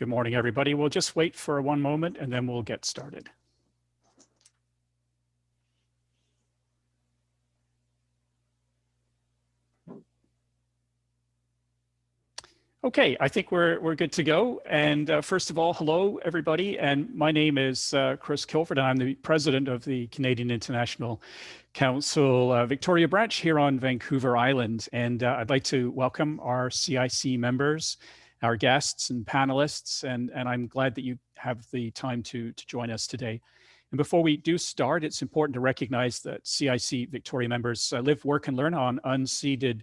Good morning, everybody. We'll just wait for one moment and then we'll get started. Okay, I think we're good to go. And first of all, hello, everybody. And my name is Chris Gilford, and I'm the president of the Canadian International Council Victoria branch here on Vancouver Island. And I'd like to welcome our CIC members, our guests and panelists, and I'm glad that you have the time to join us today. And before we do start, it's important to recognize that CIC Victoria members live, work, and learn on unceded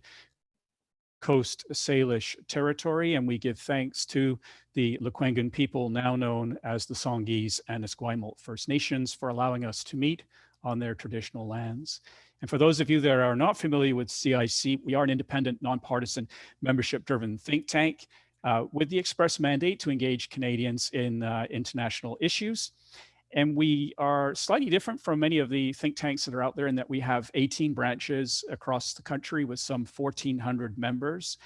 Coast Salish territory, and we give thanks to the Lekwungen people, now known as the Songhees and Esquimalt First Nations, for allowing us to meet on their traditional lands. And for those of you that are not familiar with CIC, we are an independent, nonpartisan, membership-driven think tank with the express mandate to engage Canadians in international issues. And we are slightly different from many of the think tanks that are out there in that we have 18 branches across the country with some 1,400 members.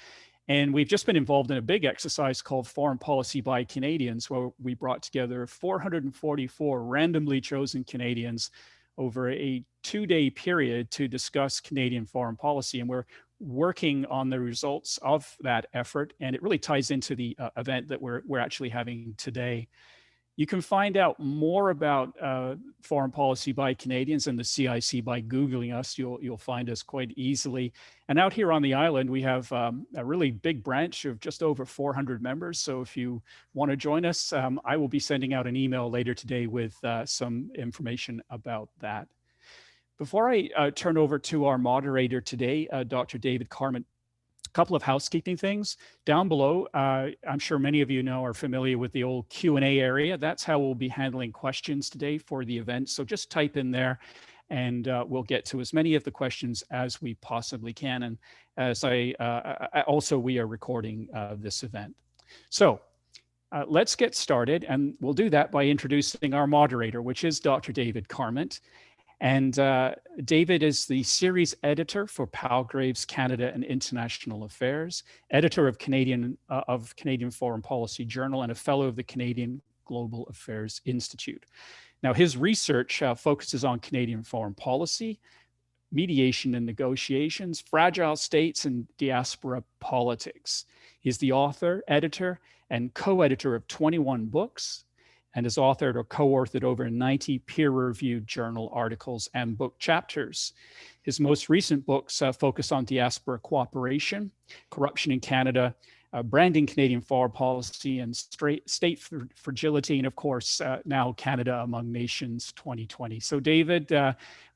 And we've just been involved in a big exercise called Foreign Policy by Canadians, where we brought together 444 randomly chosen Canadians over a 2-day period to discuss Canadian foreign policy. And we're working on the results of that effort. And it really ties into the event that we're actually having today. You can find out more about foreign policy by Canadians and the CIC by Googling us. You'll find us quite easily. And out here on the island, we have a really big branch of just over 400 members. So if you want to join us, I will be sending out an email later today with some information about that. Before I turn over to our moderator today, Dr. David Carman, couple of housekeeping things down below. I'm sure many of you know are familiar with the old Q&A area. That's how we'll be handling questions today for the event. So just type in there and we'll get to as many of the questions as we possibly can. And as also we are recording this event. So let's get started, and we'll do that by introducing our moderator, which is Dr. David Carman. And David is the series editor for Palgrave's Canada and International Affairs, editor of Canadian Foreign Policy Journal, and a fellow of the Canadian Global Affairs Institute. Now, his research focuses on Canadian foreign policy, mediation and negotiations, fragile states, and diaspora politics. He's the author, editor, and co-editor of 21 books, and has authored or co-authored over 90 peer-reviewed journal articles and book chapters. His most recent books focus on diaspora cooperation, corruption in Canada, branding Canadian foreign policy, and state fragility, and of course, now Canada Among Nations 2020. So David,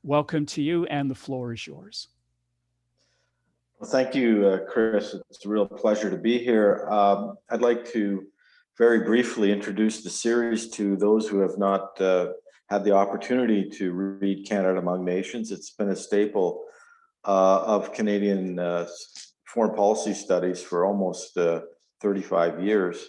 welcome to you, and the floor is yours. Well, thank you, Chris. It's a real pleasure to be here. I'd like to very briefly introduce the series to those who have not had the opportunity to read Canada Among Nations. It's been a staple of Canadian foreign policy studies for almost 35 years.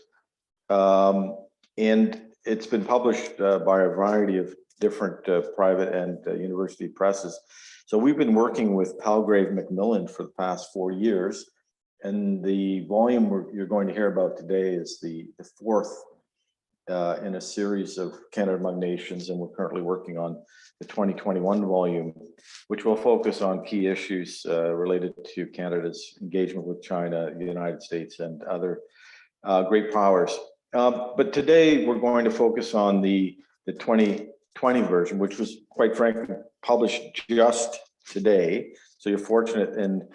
And it's been published by a variety of different private and university presses. So we've been working with Palgrave Macmillan for the past 4 years. And the volume you're going to hear about today is the fourth in a series of Canada Among Nations, and we're currently working on the 2021 volume, which will focus on key issues related to Canada's engagement with China, the United States, and other great powers. But today we're going to focus on the 2020 version, which was quite frankly published just today. So you're fortunate in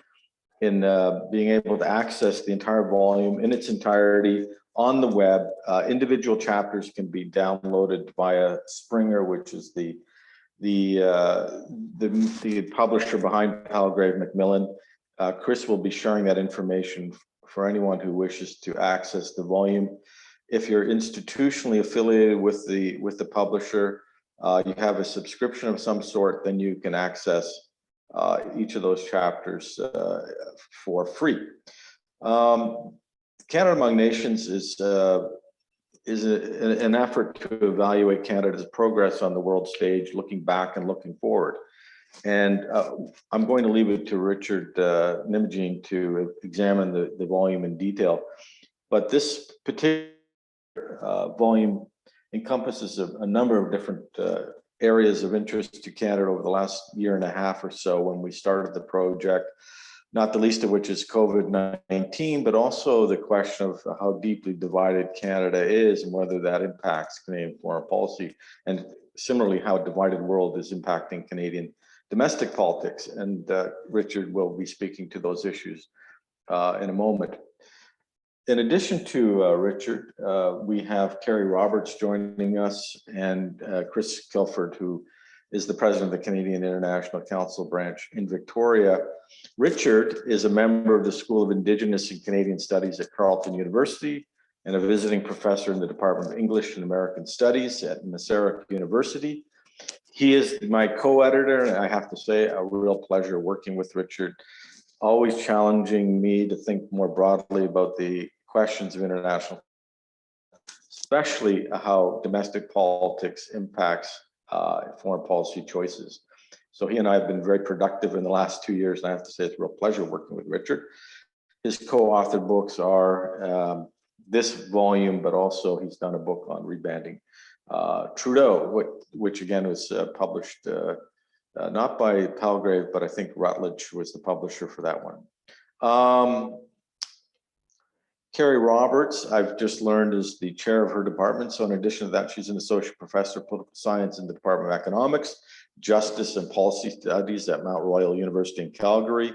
being able to access the entire volume in its entirety on the web. Individual chapters can be downloaded via Springer, which is the publisher behind Palgrave Macmillan. Chris will be sharing that information for anyone who wishes to access the volume. If you're institutionally affiliated with the publisher, you have a subscription of some sort, then you can access each of those chapters for free. Canada Among Nations is an effort to evaluate Canada's progress on the world stage, looking back and looking forward. And I'm going to leave it to Richard Nimijean to examine the volume in detail. But this particular volume encompasses a number of different areas of interest to Canada over the last year and a half or so when we started the project, not the least of which is COVID-19, but also the question of how deeply divided Canada is and whether that impacts Canadian foreign policy, and similarly how a divided world is impacting Canadian domestic politics. And Richard will be speaking to those issues in a moment. In addition to Richard, we have Carrie Roberts joining us, and Chris Gilford, who is the president of the Canadian International Council branch in Victoria. Richard is a member of the School of Indigenous and Canadian Studies at Carleton University and a visiting professor in the Department of English and American Studies at Masaryk University. He is my co-editor, and I have to say, a real pleasure working with Richard, always challenging me to think more broadly about the questions of international, especially how domestic politics impacts foreign policy choices. So he and I have been very productive in the last 2 years, and I have to say it's a real pleasure working with Richard. His co-authored books are this volume, but also he's done a book on Rebranding Trudeau, which again was published not by Palgrave, but I think Routledge was the publisher for that one. Carrie Roberts, I've just learned, is the chair of her department. So in addition to that, she's an associate professor of political science in the Department of Economics, Justice and Policy Studies at Mount Royal University in Calgary.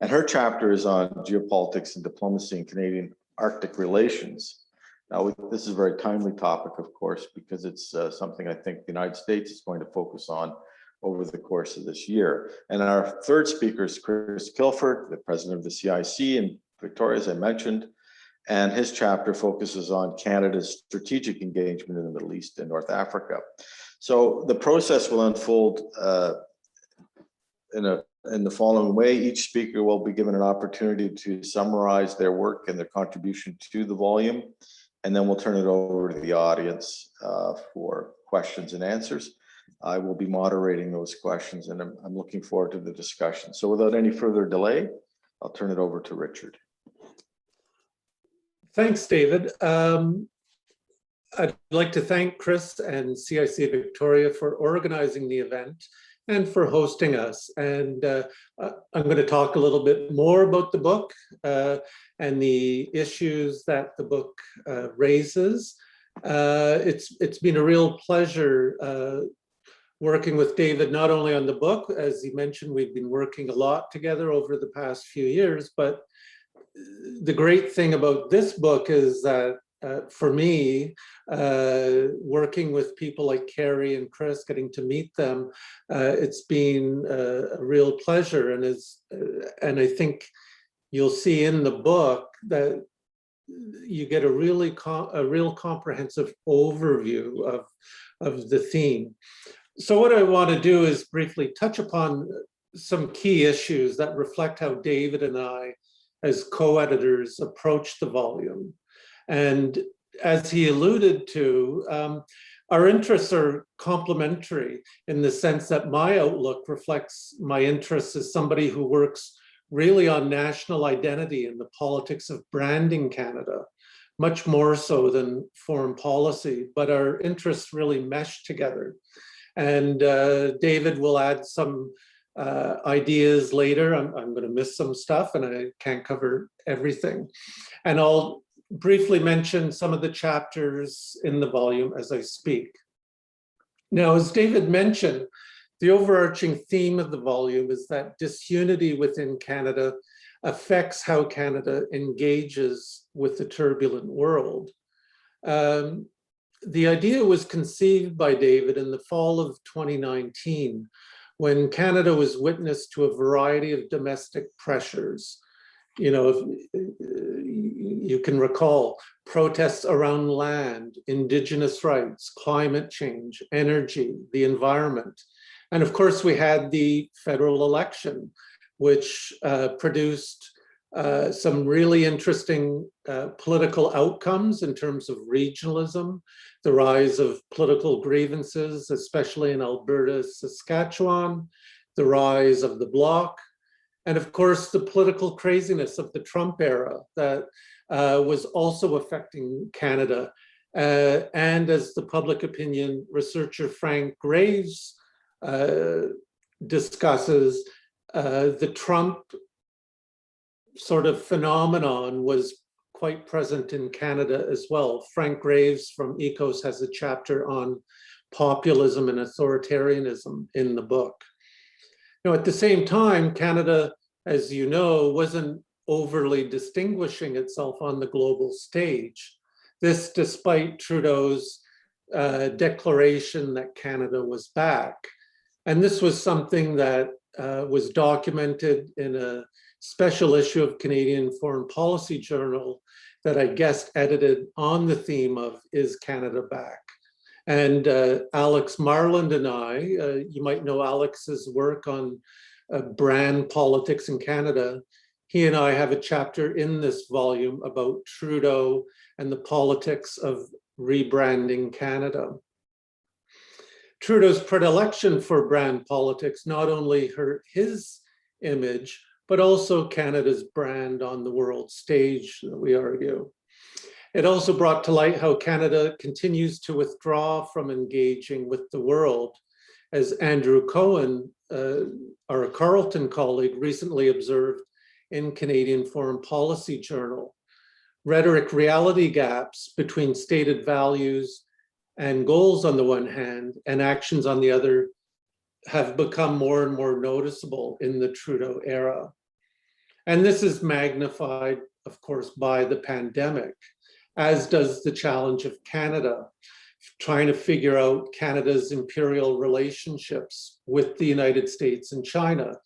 And her chapter is on geopolitics and diplomacy in Canadian Arctic relations. Now, this is a very timely topic, of course, because it's something I think the United States is going to focus on over the course of this year. And our third speaker is Chris Gilford, the president of the CIC in Victoria, as I mentioned. And his chapter focuses on Canada's strategic engagement in the Middle East and North Africa. So the process will unfold in the following way. Each speaker will be given an opportunity to summarize their work and their contribution to the volume, and then we'll turn it over to the audience for questions and answers. I will be moderating those questions, and I'm looking forward to the discussion. So without any further delay, I'll turn it over to Richard. Thanks, David. I'd like to thank Chris and CIC Victoria for organizing the event and for hosting us. And I'm going to talk a little bit more about the book and the issues that the book raises. It's been a real pleasure working with David, not only on the book, as he mentioned, we've been working a lot together over the past few years, but the great thing about this book is that for me, working with people like Carrie and Chris, getting to meet them, it's been a real pleasure. And I think you'll see in the book that you get a real comprehensive overview of the theme. So what I want to do is briefly touch upon some key issues that reflect how David and I, as co-editors, approach the volume. And as he alluded to, our interests are complementary in the sense that my outlook reflects my interests as somebody who works really on national identity and the politics of branding Canada, much more so than foreign policy, but our interests really mesh together. And David will add some ideas later. I'm going to miss some stuff and I can't cover everything. And I'll briefly mention some of the chapters in the volume as I speak. Now, as David mentioned, the overarching theme of the volume is that disunity within Canada affects how Canada engages with the turbulent world. The idea was conceived by David in the fall of 2019, when Canada was witness to a variety of domestic pressures. You know, if you can recall protests around land, Indigenous rights, climate change, energy, the environment. And of course, we had the federal election, which produced some really interesting political outcomes in terms of regionalism, the rise of political grievances, especially in Alberta, Saskatchewan, the rise of the Bloc, and of course, the political craziness of the Trump era that was also affecting Canada. And as the public opinion researcher Frank Graves discusses, the Trump sort of phenomenon was quite present in Canada as well. Frank Graves from ECOS has a chapter on populism and authoritarianism in the book. Now, at the same time, Canada, as you know, wasn't overly distinguishing itself on the global stage. This despite Trudeau's declaration that Canada was back. And this was something that was documented in a special issue of Canadian Foreign Policy Journal that I guest edited on the theme of Is Canada Back? And Alex Marland and I, you might know Alex's work on brand politics in Canada. He and I have a chapter in this volume about Trudeau and the politics of rebranding Canada. Trudeau's predilection for brand politics not only hurt his image, but also Canada's brand on the world stage, we argue. It also brought to light how Canada continues to withdraw from engaging with the world. As Andrew Cohen, our Carleton colleague, recently observed in Canadian Foreign Policy Journal, rhetoric reality gaps between stated values and goals on the one hand and actions on the other have become more and more noticeable in the Trudeau era. And this is magnified, of course, by the pandemic, as does the challenge of Canada, trying to figure out Canada's imperial relationships with the United States and China.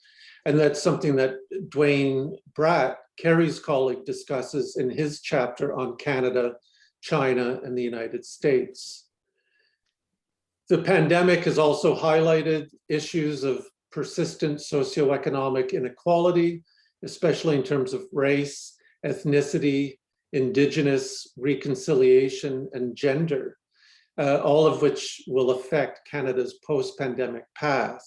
And that's something that Dwayne Bratt, Kerry's colleague, discusses in his chapter on Canada, China, and the United States. The pandemic has also highlighted issues of persistent socioeconomic inequality, especially in terms of race, ethnicity, Indigenous, reconciliation, and gender, all of which will affect Canada's post-pandemic path.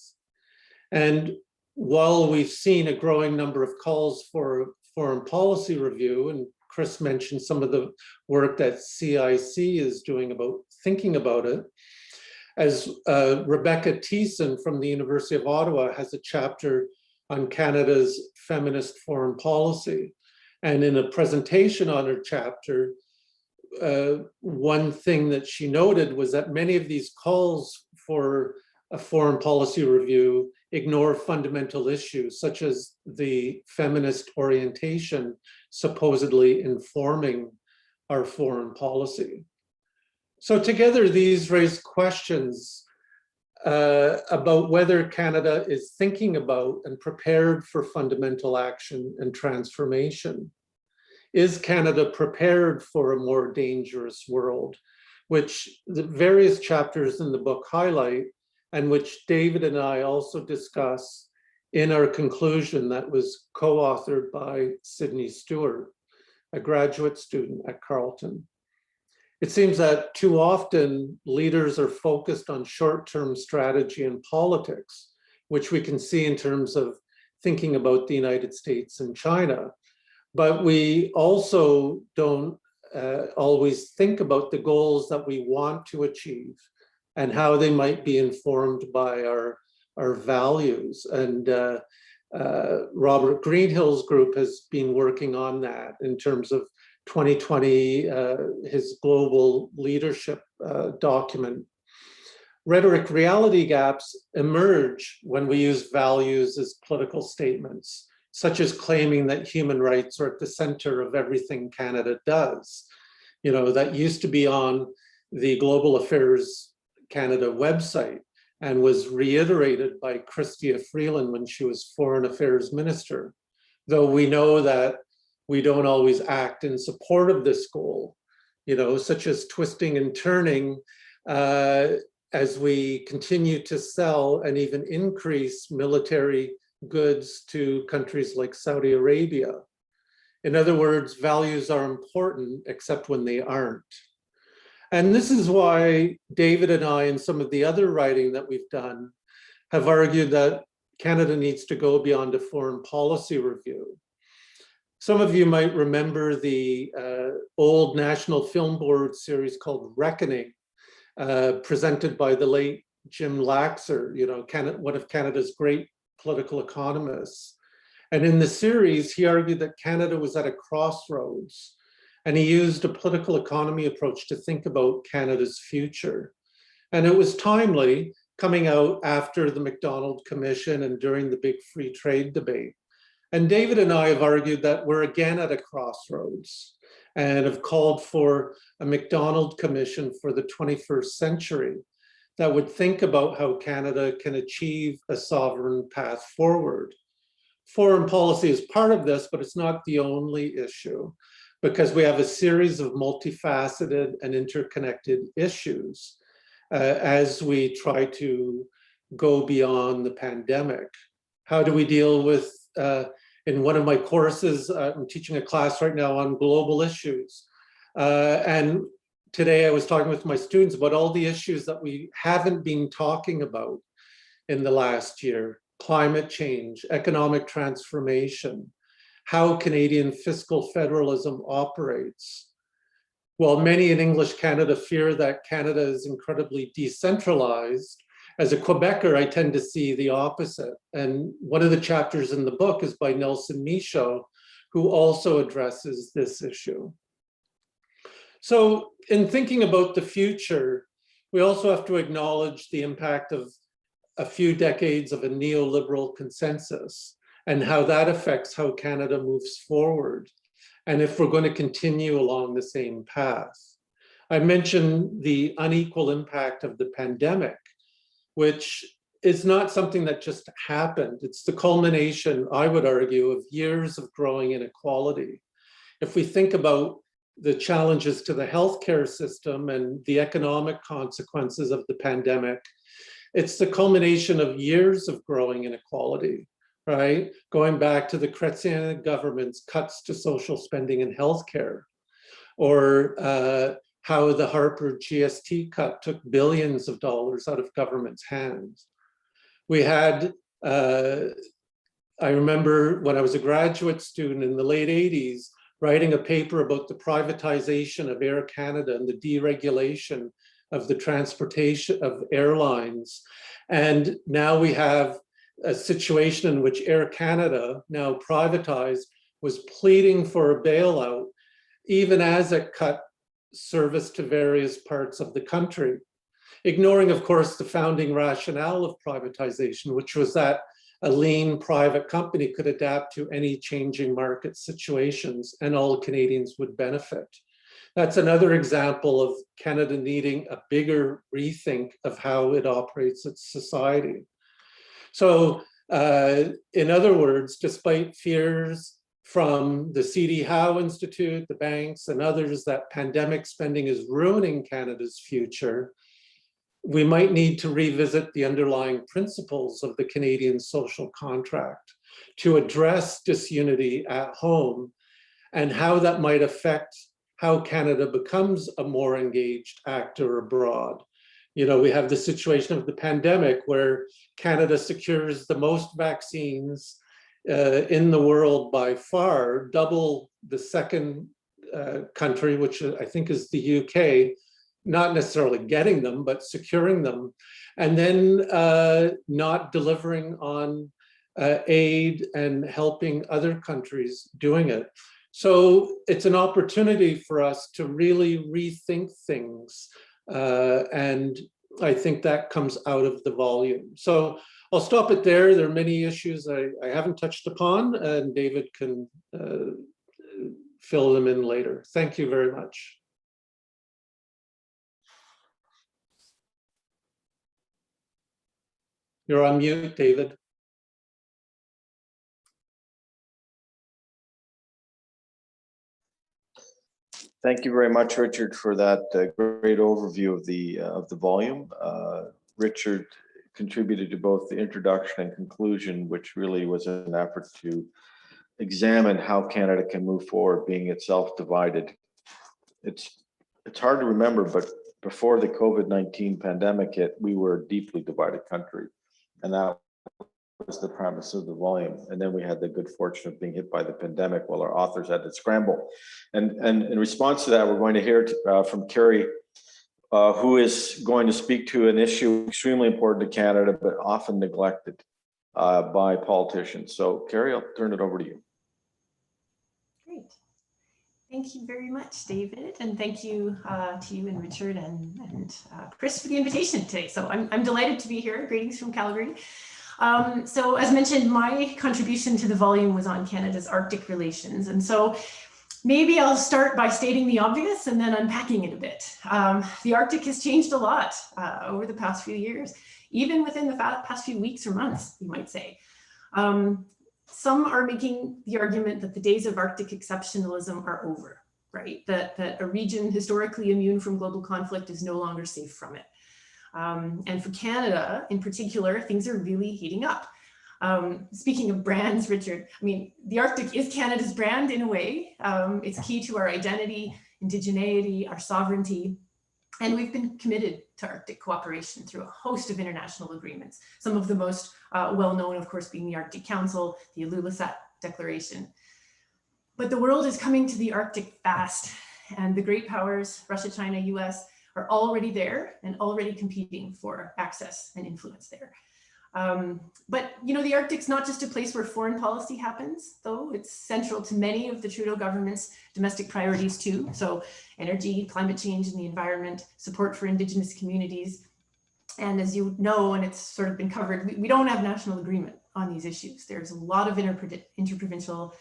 And while we've seen a growing number of calls for foreign policy review, and Chris mentioned some of the work that CIC is doing about thinking about it, as Rebecca Thiessen from the University of Ottawa has a chapter on Canada's feminist foreign policy. And in a presentation on her chapter, one thing that she noted was that many of these calls for a foreign policy review ignore fundamental issues, such as the feminist orientation supposedly informing our foreign policy. So together, these raise questions about whether Canada is thinking about and prepared for fundamental action and transformation. Is Canada prepared for a more dangerous world, which the various chapters in the book highlight, and which David and I also discuss in our conclusion that was co-authored by Sydney Stewart, a graduate student at Carleton. It seems that too often leaders are focused on short-term strategy and politics, which we can see in terms of thinking about the United States and China. But we also don't always think about the goals that we want to achieve and how they might be informed by our values. And Robert Greenhill's group has been working on that in terms of 2020, his global leadership document. Rhetoric reality gaps emerge when we use values as political statements, such as claiming that human rights are at the center of everything Canada does. You know, that used to be on the Global Affairs Canada website and was reiterated by Chrystia Freeland when she was Foreign Affairs Minister. Though we know that we don't always act in support of this goal, you know, such as twisting and turning as we continue to sell and even increase military goods to countries like Saudi Arabia. In other words, values are important except when they aren't. And this is why David and I and some of the other writing that we've done have argued that Canada needs to go beyond a foreign policy review. Some of you might remember the old National Film Board series called Reckoning, presented by the late Jim Laxer, one of Canada's great political economists. And in the series, he argued that Canada was at a crossroads, and he used a political economy approach to think about Canada's future. And it was timely, coming out after the Macdonald Commission and during the big free trade debate. And David and I have argued that we're again at a crossroads and have called for a Macdonald Commission for the 21st century that would think about how Canada can achieve a sovereign path forward. Foreign policy is part of this, but it's not the only issue, because we have a series of multifaceted and interconnected issues as we try to go beyond the pandemic. How do we deal with, in one of my courses, I'm teaching a class right now on global issues. And today I was talking with my students about all the issues that we haven't been talking about in the last year: climate change, economic transformation, how Canadian fiscal federalism operates. While many in English Canada fear that Canada is incredibly decentralized, as a Quebecer, I tend to see the opposite. And one of the chapters in the book is by Nelson Michaud, who also addresses this issue. So in thinking about the future, we also have to acknowledge the impact of a few decades of a neoliberal consensus and how that affects how Canada moves forward, and if we're going to continue along the same path. I mentioned the unequal impact of the pandemic, which is not something that just happened. It's the culmination, I would argue, of years of growing inequality. If we think about the challenges to the healthcare system and the economic consequences of the pandemic, it's the culmination of years of growing inequality, right? Going back to the Chrétien government's cuts to social spending and healthcare, or how the Harper GST cut took billions of dollars out of government's hands. We had, I remember when I was a graduate student in the late 80s, writing a paper about the privatization of Air Canada and the deregulation of the transportation of airlines. And now we have a situation in which Air Canada, now privatized, was pleading for a bailout, even as it cut service to various parts of the country, ignoring, of course, the founding rationale of privatization, which was that a lean private company could adapt to any changing market situations and all Canadians would benefit. That's another example of Canada needing a bigger rethink of how it operates its society. So in other words, despite fears from the C.D. Howe Institute, the banks and others that pandemic spending is ruining Canada's future, we might need to revisit the underlying principles of the Canadian social contract to address disunity at home and how that might affect how Canada becomes a more engaged actor abroad. You know, we have the situation of the pandemic where Canada secures the most vaccines in the world by far, double the second country, which I think is the UK, not necessarily getting them, but securing them, and then not delivering on aid and helping other countries doing it. So it's an opportunity for us to really rethink things. And I think that comes out of the volume. So I'll stop it there. There are many issues I haven't touched upon, and David can fill them in later. Thank you very much. You're on mute, David. Thank you very much, Richard, for that great overview of the volume. Richard contributed to both the introduction and conclusion, which really was an effort to examine how Canada can move forward, being itself divided. It's hard to remember, but before the COVID-19 pandemic hit, we were a deeply divided country, and that was the premise of the volume. And then we had the good fortune of being hit by the pandemic while our authors had to scramble. And in response to that, we're going to hear from Carrie, who is going to speak to an issue extremely important to Canada, but often neglected by politicians. So Carrie, I'll turn it over to you. Great. Thank you very much, David. And thank you to you and Richard and Chris for the invitation today. So I'm delighted to be here. Greetings from Calgary. So as mentioned, my contribution to the volume was on Canada's Arctic relations. And so maybe I'll start by stating the obvious and then unpacking it a bit. The Arctic has changed a lot over the past few years, even within the past few weeks or months, you might say. Some are making the argument that the days of Arctic exceptionalism are over, right? That a region historically immune from global conflict is no longer safe from it. And for Canada in particular, things are really heating up. Speaking of brands, Richard, I mean, the Arctic is Canada's brand in a way. It's key to our identity, indigeneity, our sovereignty. And we've been committed to Arctic cooperation through a host of international agreements. Some of the most well-known, of course, being the Arctic Council, the Ilulissat Declaration. But the world is coming to the Arctic fast, and the great powers, Russia, China, US, are already there and already competing for access and influence there. But you know, the Arctic's not just a place where foreign policy happens, though. It's central to many of the Trudeau government's domestic priorities too. So energy, climate change and the environment, support for Indigenous communities. And as you know, and it's sort of been covered, we don't have national agreement on these issues. There's a lot of interprovincial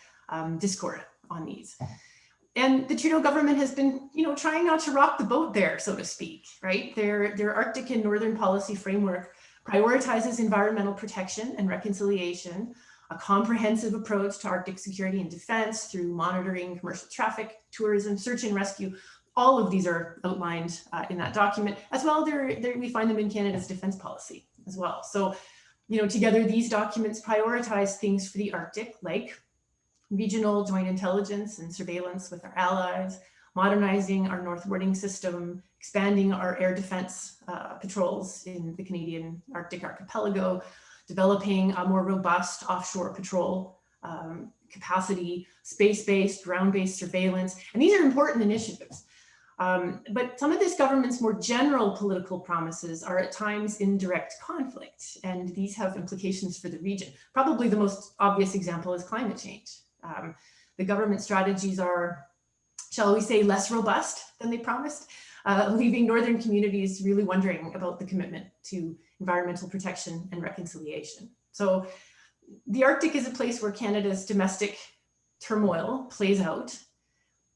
discord on these. And the Trudeau government has been, you know, trying not to rock the boat there, so to speak, right? Their Arctic and Northern policy framework prioritizes environmental protection and reconciliation, a comprehensive approach to Arctic security and defense through monitoring commercial traffic, tourism, search and rescue. All of these are outlined in that document. As well, we find them in Canada's defense policy as well. So, you know, together these documents prioritize things for the Arctic, like regional joint intelligence and surveillance with our allies, modernizing our northwarding system, expanding our air defense patrols in the Canadian Arctic archipelago, developing a more robust offshore patrol capacity, space-based, ground-based surveillance. And these are important initiatives. But some of this government's more general political promises are at times in direct conflict, and these have implications for the region. Probably the most obvious example is climate change. The government strategies are, shall we say, less robust than they promised, leaving northern communities really wondering about the commitment to environmental protection and reconciliation. So the Arctic is a place where Canada's domestic turmoil plays out.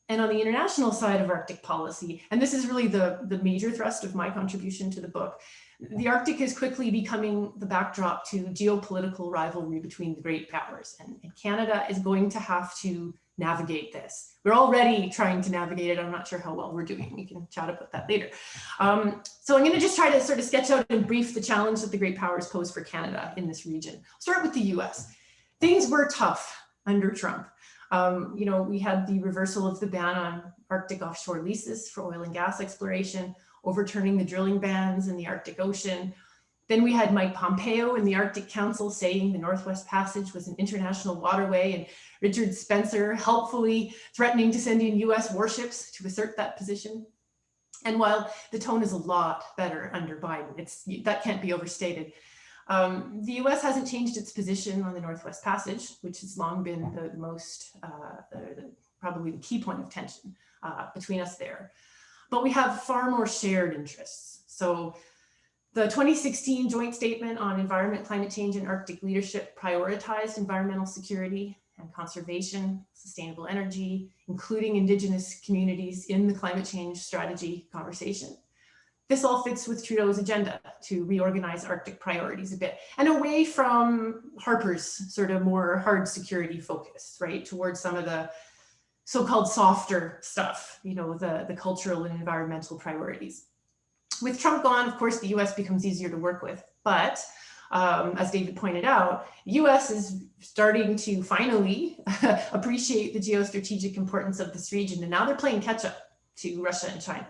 And on the international side of Arctic policy, and this is really the major thrust of my contribution to the book, the Arctic is quickly becoming the backdrop to geopolitical rivalry between the great powers. And Canada is going to have to navigate this. We're already trying to navigate it. I'm not sure how well we're doing. We can chat about that later. So I'm going to just try to sort of sketch out in brief the challenge that the great powers pose for Canada in this region. I'll start with the US. Things were tough under Trump. You know, we had the reversal of the ban on Arctic offshore leases for oil and gas exploration, overturning the drilling bans in the Arctic Ocean. Then we had Mike Pompeo in the Arctic Council saying the Northwest Passage was an international waterway, and Richard Spencer helpfully threatening to send in US warships to assert that position. And while the tone is a lot better under Biden, that can't be overstated. The US hasn't changed its position on the Northwest Passage, which has long been the most, probably the key point of tension between us there. But we have far more shared interests. So the 2016 joint statement on environment, climate change, and Arctic leadership prioritized environmental security and conservation, sustainable energy, including Indigenous communities in the climate change strategy conversation. This all fits with Trudeau's agenda to reorganize Arctic priorities a bit and away from Harper's sort of more hard security focus, right, towards some of the so-called softer stuff, you know, the cultural and environmental priorities. With Trump gone, of course, the US becomes easier to work with, but as David pointed out, the US is starting to finally appreciate the geostrategic importance of this region, and now they're playing catch up to Russia and China.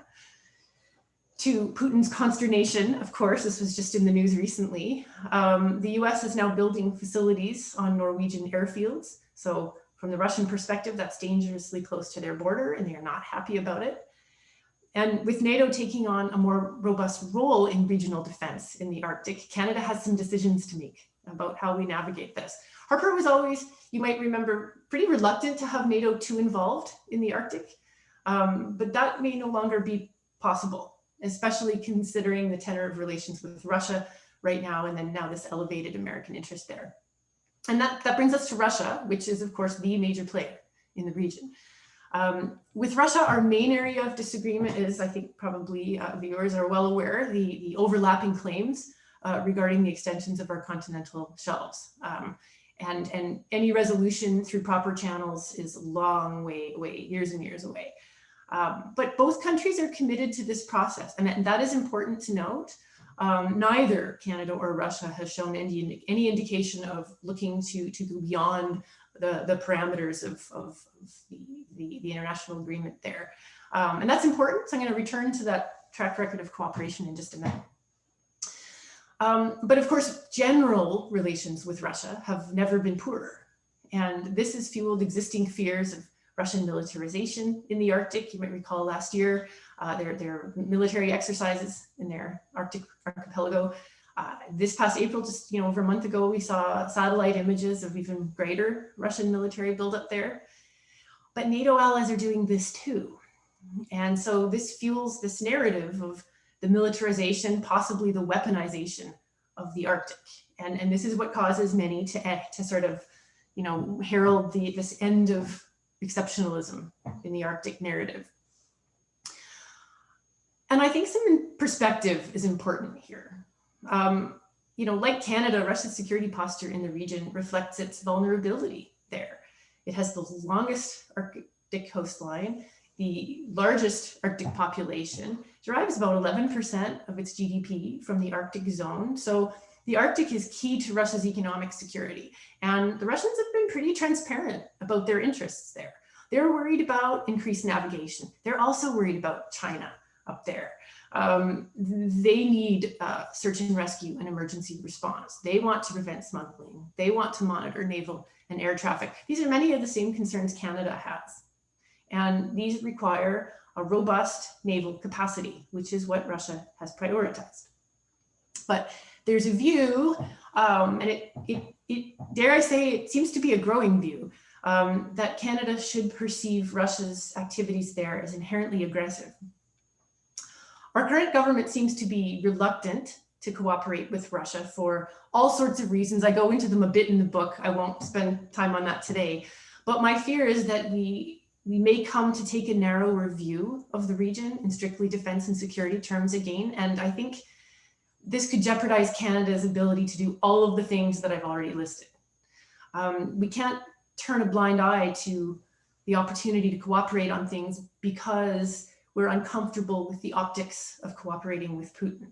To Putin's consternation, of course, this was just in the news recently, the US is now building facilities on Norwegian airfields. So from the Russian perspective, that's dangerously close to their border and they are not happy about it. And with NATO taking on a more robust role in regional defense in the Arctic, Canada has some decisions to make about how we navigate this. Harper was always, you might remember, pretty reluctant to have NATO too involved in the Arctic, but that may no longer be possible, especially considering the tenor of relations with Russia right now, and then now this elevated American interest there. And that brings us to Russia, which is of course the major player in the region. With Russia, our main area of disagreement is, I think probably viewers are well aware, the overlapping claims regarding the extensions of our continental shelves. And any resolution through proper channels is a long way away, years and years away. But both countries are committed to this process, and that is important to note. Neither Canada or Russia has shown any indication of looking to go beyond the parameters of the international agreement there. And that's important, so I'm going to return to that track record of cooperation in just a minute. But of course, general relations with Russia have never been poorer. And this has fueled existing fears of Russian militarization in the Arctic. You might recall last year, their military exercises in their Arctic archipelago. This past April, just over a month ago, we saw satellite images of even greater Russian military buildup there. But NATO allies are doing this too. And so this fuels this narrative of the militarization, possibly the weaponization of the Arctic. And this is what causes many to sort of, herald this end of exceptionalism in the Arctic narrative. And I think some perspective is important here. Like Canada, Russia's security posture in the region reflects its vulnerability there. It has the longest Arctic coastline, the largest Arctic population, derives about 11% of its GDP from the Arctic zone. So the Arctic is key to Russia's economic security. And the Russians have been pretty transparent about their interests there. They're worried about increased navigation. They're also worried about China up there. They need search and rescue and emergency response. They want to prevent smuggling. They want to monitor naval and air traffic. These are many of the same concerns Canada has. And these require a robust naval capacity, which is what Russia has prioritized. But there's a view, and it dare I say, it seems to be a growing view, that Canada should perceive Russia's activities there as inherently aggressive. Our current government seems to be reluctant to cooperate with Russia for all sorts of reasons. I go into them a bit in the book. I won't spend time on that today. But my fear is that we may come to take a narrower view of the region in strictly defense and security terms again. And I think this could jeopardize Canada's ability to do all of the things that I've already listed. We can't turn a blind eye to the opportunity to cooperate on things because we're uncomfortable with the optics of cooperating with Putin.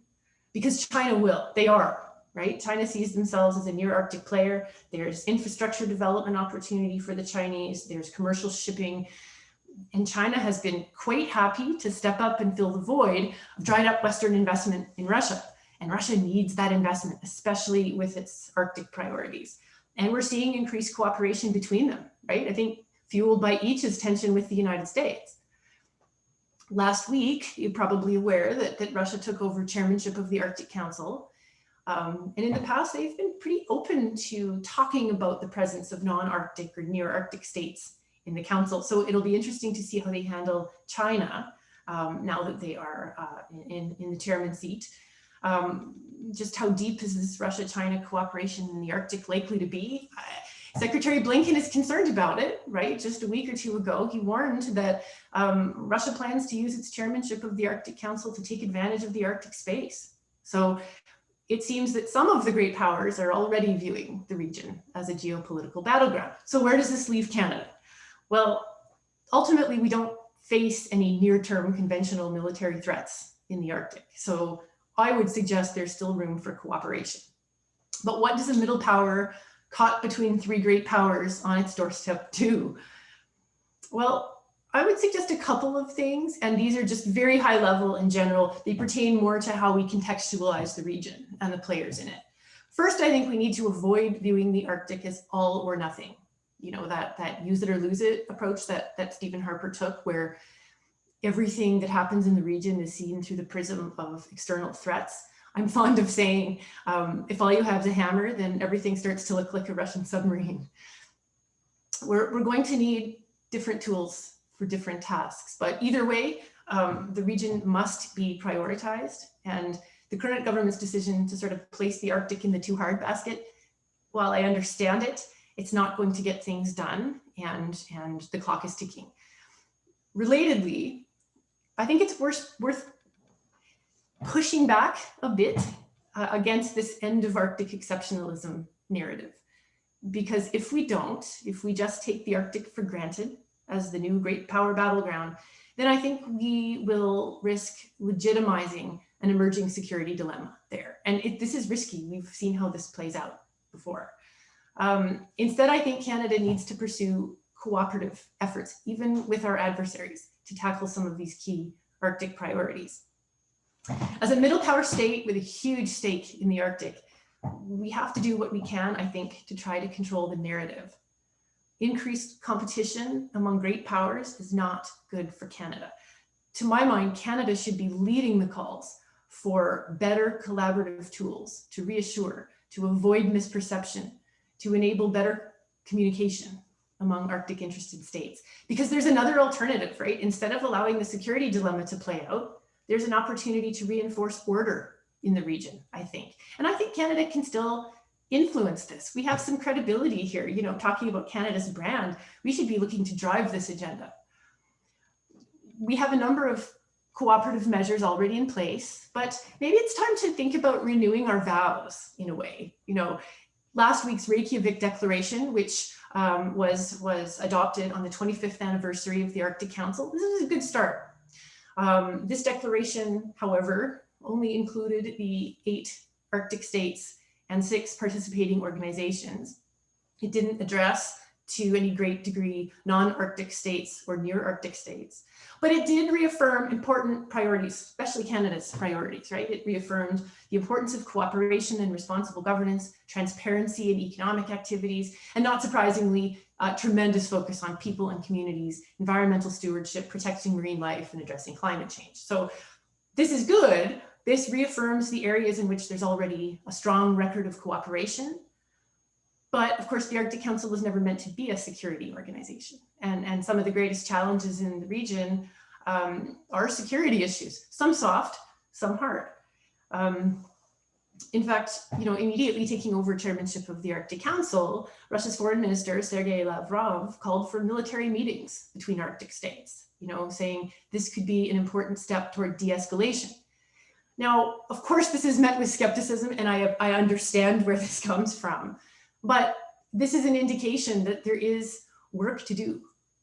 Because China will, they are, right? China sees themselves as a near Arctic player. There's infrastructure development opportunity for the Chinese. There's commercial shipping. And China has been quite happy to step up and fill the void of dried up Western investment in Russia. And Russia needs that investment, especially with its Arctic priorities. And we're seeing increased cooperation between them, right? I think fueled by each's tension with the United States. Last week, you're probably aware that Russia took over chairmanship of the Arctic Council. And in the past, they've been pretty open to talking about the presence of non-Arctic or near Arctic states in the council. So it'll be interesting to see how they handle China now that they are in the chairman seat. Just how deep is this Russia-China cooperation in the Arctic likely to be? Secretary Blinken is concerned about it, right? Just a week or two ago, he warned that Russia plans to use its chairmanship of the Arctic Council to take advantage of the Arctic space. So it seems that some of the great powers are already viewing the region as a geopolitical battleground. So where does this leave Canada? Well, ultimately, we don't face any near-term conventional military threats in the Arctic. So I would suggest there's still room for cooperation. But what does a middle power caught between three great powers on its doorstep do? Well, I would suggest a couple of things, and these are just very high level in general. They pertain more to how we contextualize the region and the players in it. First, I think we need to avoid viewing the Arctic as all or nothing. You know, that use it or lose it approach that Stephen Harper took, where everything that happens in the region is seen through the prism of external threats. I'm fond of saying, if all you have is a hammer, then everything starts to look like a Russian submarine. We're going to need different tools for different tasks, but either way, the region must be prioritized. And the current government's decision to sort of place the Arctic in the too hard basket, while I understand it, it's not going to get things done, and the clock is ticking. Relatedly, I think it's worth pushing back a bit against this end of Arctic exceptionalism narrative. Because if we just take the Arctic for granted as the new great power battleground, then I think we will risk legitimizing an emerging security dilemma there. And this is risky. We've seen how this plays out before. Instead, I think Canada needs to pursue cooperative efforts, even with our adversaries, to tackle some of these key Arctic priorities. As a middle power state with a huge stake in the Arctic, we have to do what we can, I think, to try to control the narrative. Increased competition among great powers is not good for Canada. To my mind, Canada should be leading the calls for better collaborative tools to reassure, to avoid misperception, to enable better communication among Arctic interested states. Because there's another alternative, right? Instead of allowing the security dilemma to play out, there's an opportunity to reinforce order in the region, I think. And I think Canada can still influence this. We have some credibility here, you know, talking about Canada's brand. We should be looking to drive this agenda. We have a number of cooperative measures already in place, but maybe it's time to think about renewing our vows in a way. You know, last week's Reykjavik Declaration, which was adopted on the 25th anniversary of the Arctic Council, this is a good start. This declaration, however, only included the 8 Arctic states and 6 participating organizations. It didn't address, to any great degree, non-Arctic states or near Arctic states, but it did reaffirm important priorities, especially Canada's priorities, right? It reaffirmed the importance of cooperation and responsible governance, transparency in economic activities, and not surprisingly, tremendous focus on people and communities, environmental stewardship, protecting marine life, and addressing climate change. So this is good. This reaffirms the areas in which there's already a strong record of cooperation. But of course, the Arctic Council was never meant to be a security organization. And some of the greatest challenges in the region are security issues, some soft, some hard. In fact, you know, immediately taking over chairmanship of the Arctic Council, Russia's foreign minister, Sergei Lavrov, called for military meetings between Arctic states, you know, saying this could be an important step toward de-escalation. Now, of course, this is met with skepticism, and I understand where this comes from, but this is an indication that there is work to do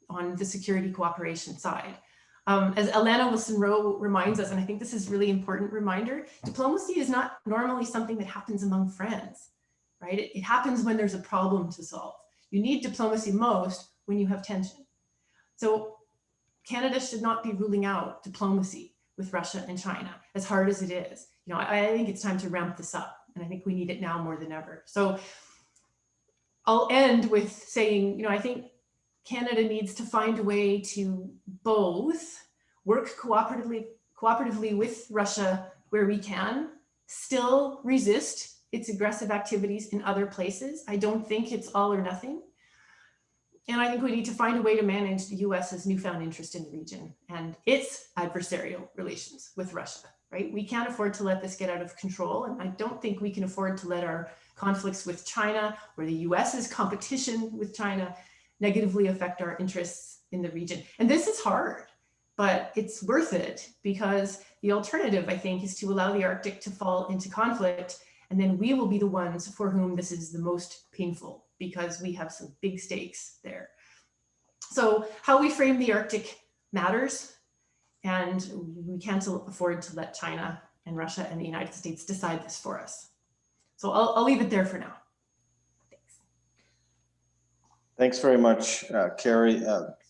on the security cooperation side. As Alana Wilson-Rowe reminds us, and I think this is a really important reminder, diplomacy is not normally something that happens among friends, right? It happens when there's a problem to solve. You need diplomacy most when you have tension. So Canada should not be ruling out diplomacy with Russia and China, as hard as it is. You know, I think it's time to ramp this up, and I think we need it now more than ever. So I'll end with saying, you know, I think Canada needs to find a way to both work cooperatively with Russia where we can, still resist its aggressive activities in other places. I don't think it's all or nothing. And I think we need to find a way to manage the US's newfound interest in the region and its adversarial relations with Russia, right? We can't afford to let this get out of control. And I don't think we can afford to let our conflicts with China or the US's competition with China negatively affect our interests in the region. And this is hard, but it's worth it, because the alternative, I think, is to allow the Arctic to fall into conflict, and then we will be the ones for whom this is the most painful, because we have some big stakes there. So how we frame the Arctic matters, and we can't afford to let China and Russia and the United States decide this for us. So I'll leave it there for now. Thanks very much, Carrie.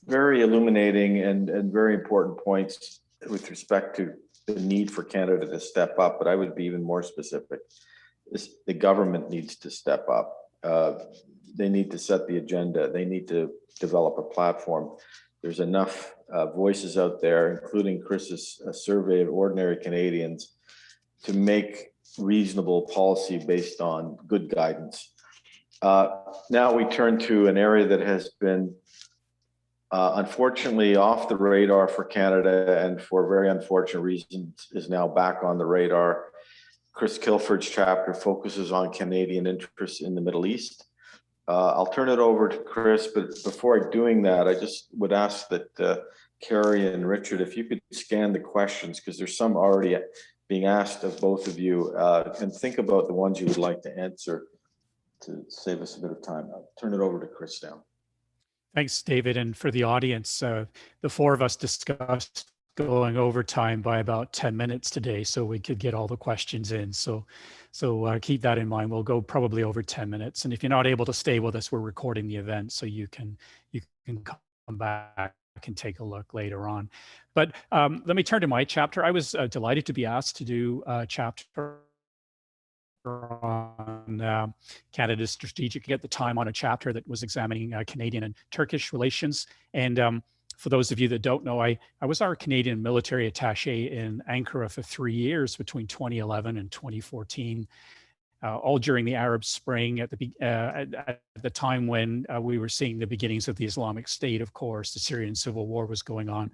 very illuminating and very important points with respect to the need for Canada to step up, but I would be even more specific. The government needs to step up. They need to set the agenda. They need to develop a platform. There's enough voices out there, including Chris's survey of ordinary Canadians, to make reasonable policy based on good guidance. Now we turn to an area that has been unfortunately off the radar for Canada, and for very unfortunate reasons is now back on the radar. Chris Gilford's chapter focuses on Canadian interests in the Middle East. I'll turn it over to Chris, but before doing that, I just would ask that Carrie and Richard, if you could scan the questions, because there's some already being asked of both of you, and think about the ones you would like to answer to save us a bit of time. I'll turn it over to Chris now. Thanks, David. And for the audience, the four of us discussed going over time by about 10 minutes today, so we could get all the questions in. So keep that in mind. We'll go probably over 10 minutes. And if you're not able to stay with us, we're recording the event, so you can come back and take a look later on. But let me turn to my chapter. I was delighted to be asked to do a chapter on Canada's strategic, at the time, on a chapter that was examining Canadian and Turkish relations. And for those of you that don't know, I was our Canadian military attaché in Ankara for 3 years between 2011 and 2014, all during the Arab Spring, at the time when we were seeing the beginnings of the Islamic State. Of course, the Syrian civil war was going on.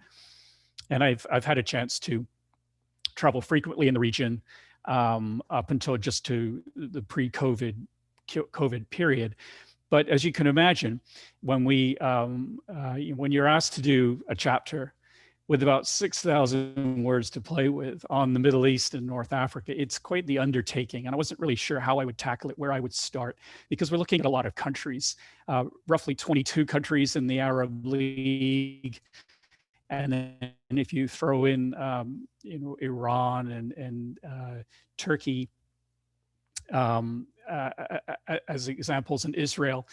And I've had a chance to travel frequently in the region up until just to the pre-COVID period. But as you can imagine, when you're asked to do a chapter with about 6,000 words to play with on the Middle East and North Africa, it's quite the undertaking. And I wasn't really sure how I would tackle it, where I would start, because we're looking at a lot of countries, roughly 22 countries in the Arab League. And then if you throw in, Iran and Turkey as examples, in Israel,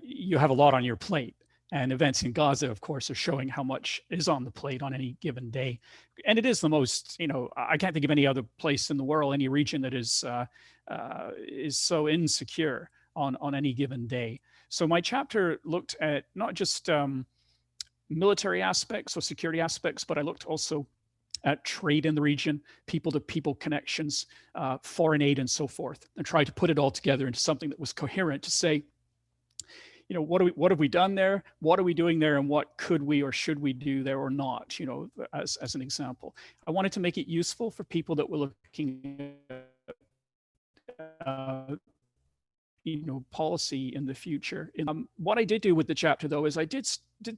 you have a lot on your plate. And events in Gaza, of course, are showing how much is on the plate on any given day. And it is the most, I can't think of any other place in the world, any region that is so insecure on any given day. So my chapter looked at not just military aspects or security aspects, but I looked also at trade in the region, people-to-people connections, foreign aid, and so forth, and tried to put it all together into something that was coherent to say, what have we done there? What are we doing there? And what could we or should we do there or not, as an example. I wanted to make it useful for people that were looking at policy in the future. What I did do with the chapter, though, is I did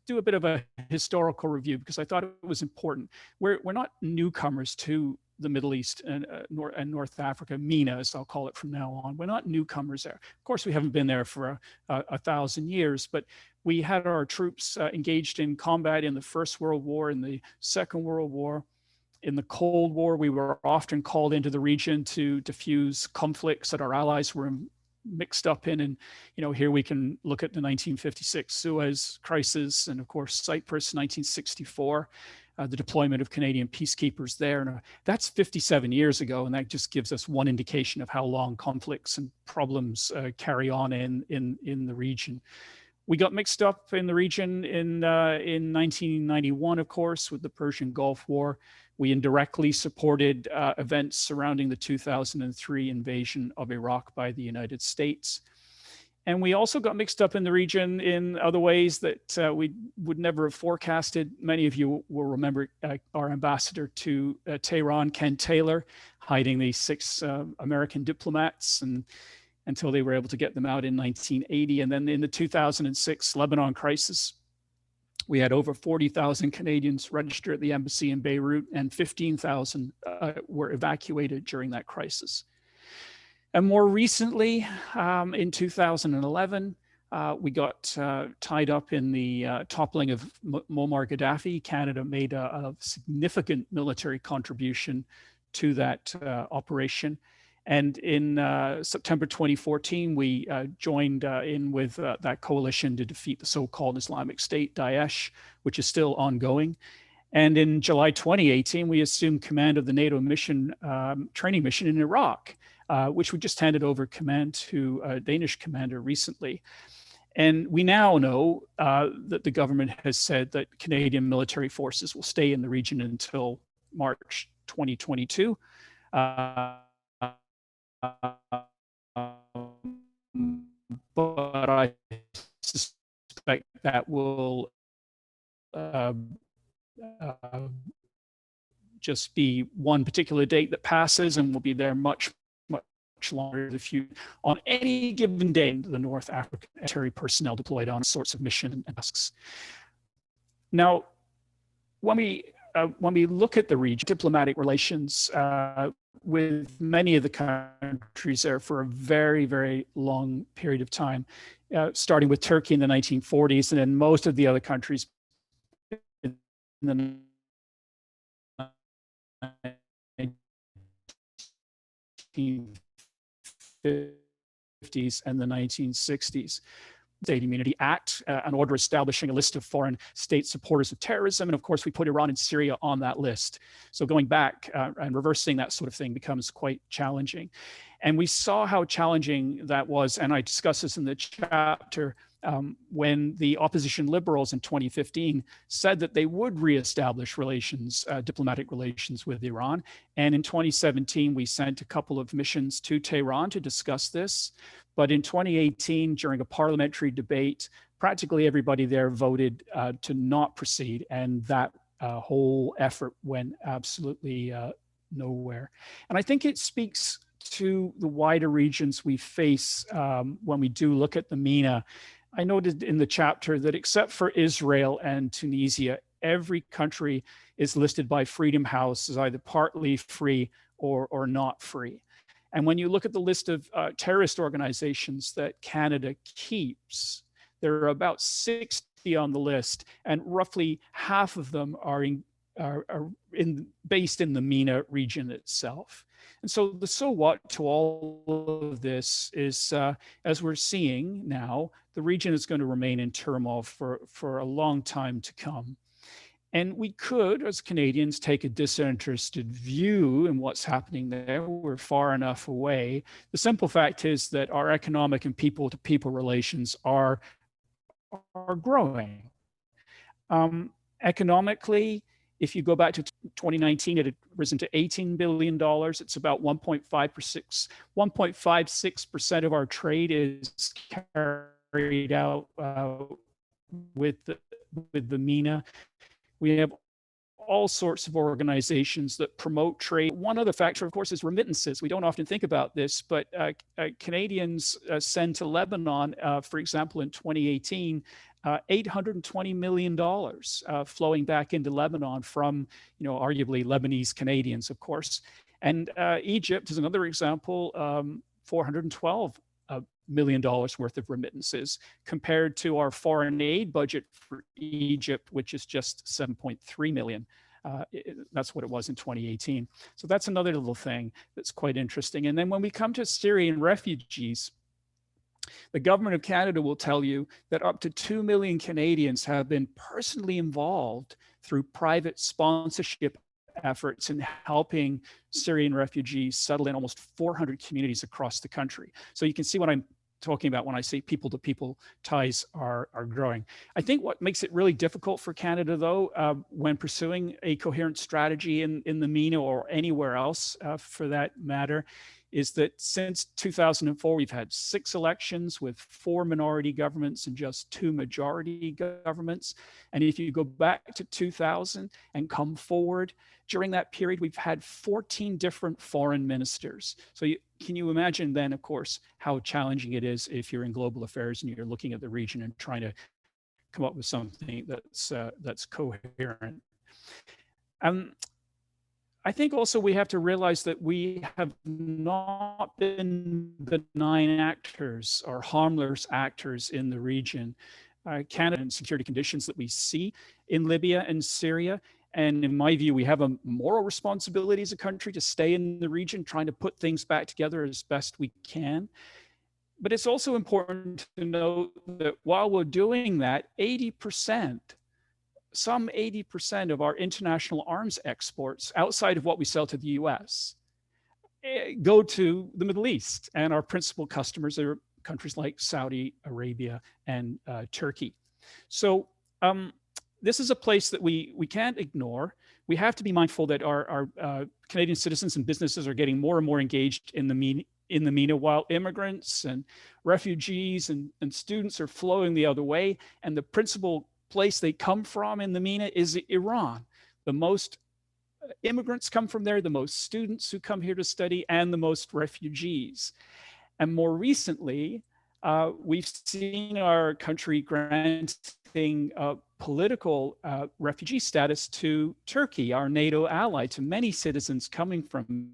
do a bit of a historical review, because I thought it was important. We're not newcomers to the Middle East and North Africa, MENA, as I'll call it from now on. We're not newcomers there. Of course, we haven't been there for 1,000 years, but we had our troops engaged in combat in the First World War, in the Second World War. In the Cold War, we were often called into the region to diffuse conflicts that our allies were mixed up in. And here we can look at the 1956 Suez crisis, and of course Cyprus 1964, the deployment of Canadian peacekeepers there. And that's 57 years ago, and that just gives us one indication of how long conflicts and problems carry on in the region. We got mixed up in the region in 1991, of course, with the Persian Gulf War. We indirectly supported events surrounding the 2003 invasion of Iraq by the United States. And we also got mixed up in the region in other ways that we would never have forecasted. Many of you will remember our ambassador to Tehran, Ken Taylor, hiding the 6 American diplomats until they were able to get them out in 1980. And then in the 2006 Lebanon crisis, we had over 40,000 Canadians register at the embassy in Beirut, and 15,000 were evacuated during that crisis. And more recently, in 2011, we got tied up in the toppling of Muammar Gaddafi. Canada made a significant military contribution to that operation. And in September 2014, we joined in with that coalition to defeat the so-called Islamic State, Daesh, which is still ongoing. And in July 2018, we assumed command of the NATO mission, training mission in Iraq, which we just handed over command to a Danish commander recently. And we now know that the government has said that Canadian military forces will stay in the region until March 2022. But I suspect that will just be one particular date that passes, and will be there much longer. If you, on any given day, the North African military personnel deployed on sorts of mission and tasks. Now, when we look at the region, diplomatic relations with many of the countries there for a very, very long period of time, starting with Turkey in the 1940s, and then most of the other countries in the 1950s and the 1960s. State Immunity Act, an order establishing a list of foreign state supporters of terrorism. And of course, we put Iran and Syria on that list. So going back and reversing that sort of thing becomes quite challenging. And we saw how challenging that was. And I discuss this in the chapter when the opposition liberals in 2015 said that they would reestablish relations, diplomatic relations with Iran. And in 2017, we sent a couple of missions to Tehran to discuss this. But in 2018, during a parliamentary debate, practically everybody there voted to not proceed. And that whole effort went absolutely nowhere. And I think it speaks to the wider regions we face when we do look at the MENA. I noted in the chapter that except for Israel and Tunisia, every country is listed by Freedom House as either partly free or not free. And when you look at the list of terrorist organizations that Canada keeps, there are about 60 on the list, and roughly half of them are based in the MENA region itself. And so the so what to all of this is, as we're seeing now, the region is going to remain in turmoil for a long time to come. And we could, as Canadians, take a disinterested view in what's happening there. We're far enough away. The simple fact is that our economic and people-to-people relations are growing. Economically, if you go back to 2019, it had risen to $18 billion. It's about 1.56% of our trade is carried out with the MENA. We have all sorts of organizations that promote trade. One other factor, of course, is remittances. We don't often think about this, but Canadians send to Lebanon, for example, in 2018, $820 million flowing back into Lebanon from, arguably Lebanese Canadians, of course. And Egypt is another example, $412 million worth of remittances compared to our foreign aid budget for Egypt, which is just 7.3 million. That's what it was in 2018. So that's another little thing that's quite interesting. And then when we come to Syrian refugees, the government of Canada will tell you that up to 2 million Canadians have been personally involved through private sponsorship efforts in helping Syrian refugees settle in almost 400 communities across the country. So you can see what I'm talking about when I say people-to-people ties are growing. I think what makes it really difficult for Canada, though, when pursuing a coherent strategy in the MENA or anywhere else for that matter, is that since 2004, we've had 6 elections with 4 minority governments and just 2 majority governments. And if you go back to 2000 and come forward, during that period, we've had 14 different foreign ministers. So can you imagine then, of course, how challenging it is if you're in global affairs and you're looking at the region and trying to come up with something that's coherent. I think also we have to realize that we have not been benign actors or harmless actors in the region. Canada and security conditions that we see in Libya and Syria, And in my view, we have a moral responsibility as a country to stay in the region, trying to put things back together as best we can. But it's also important to note that while we're doing that, 80%, some 80% of our international arms exports outside of what we sell to the US go to the Middle East. And our principal customers are countries like Saudi Arabia and Turkey. So this is a place that we can't ignore. We have to be mindful that our Canadian citizens and businesses are getting more and more engaged in the MENA, while immigrants and refugees and students are flowing the other way. And the principal place they come from in the MENA is Iran. The most immigrants come from there, the most students who come here to study, and the most refugees. And more recently, we've seen our country granting political refugee status to Turkey, our NATO ally, to many citizens coming from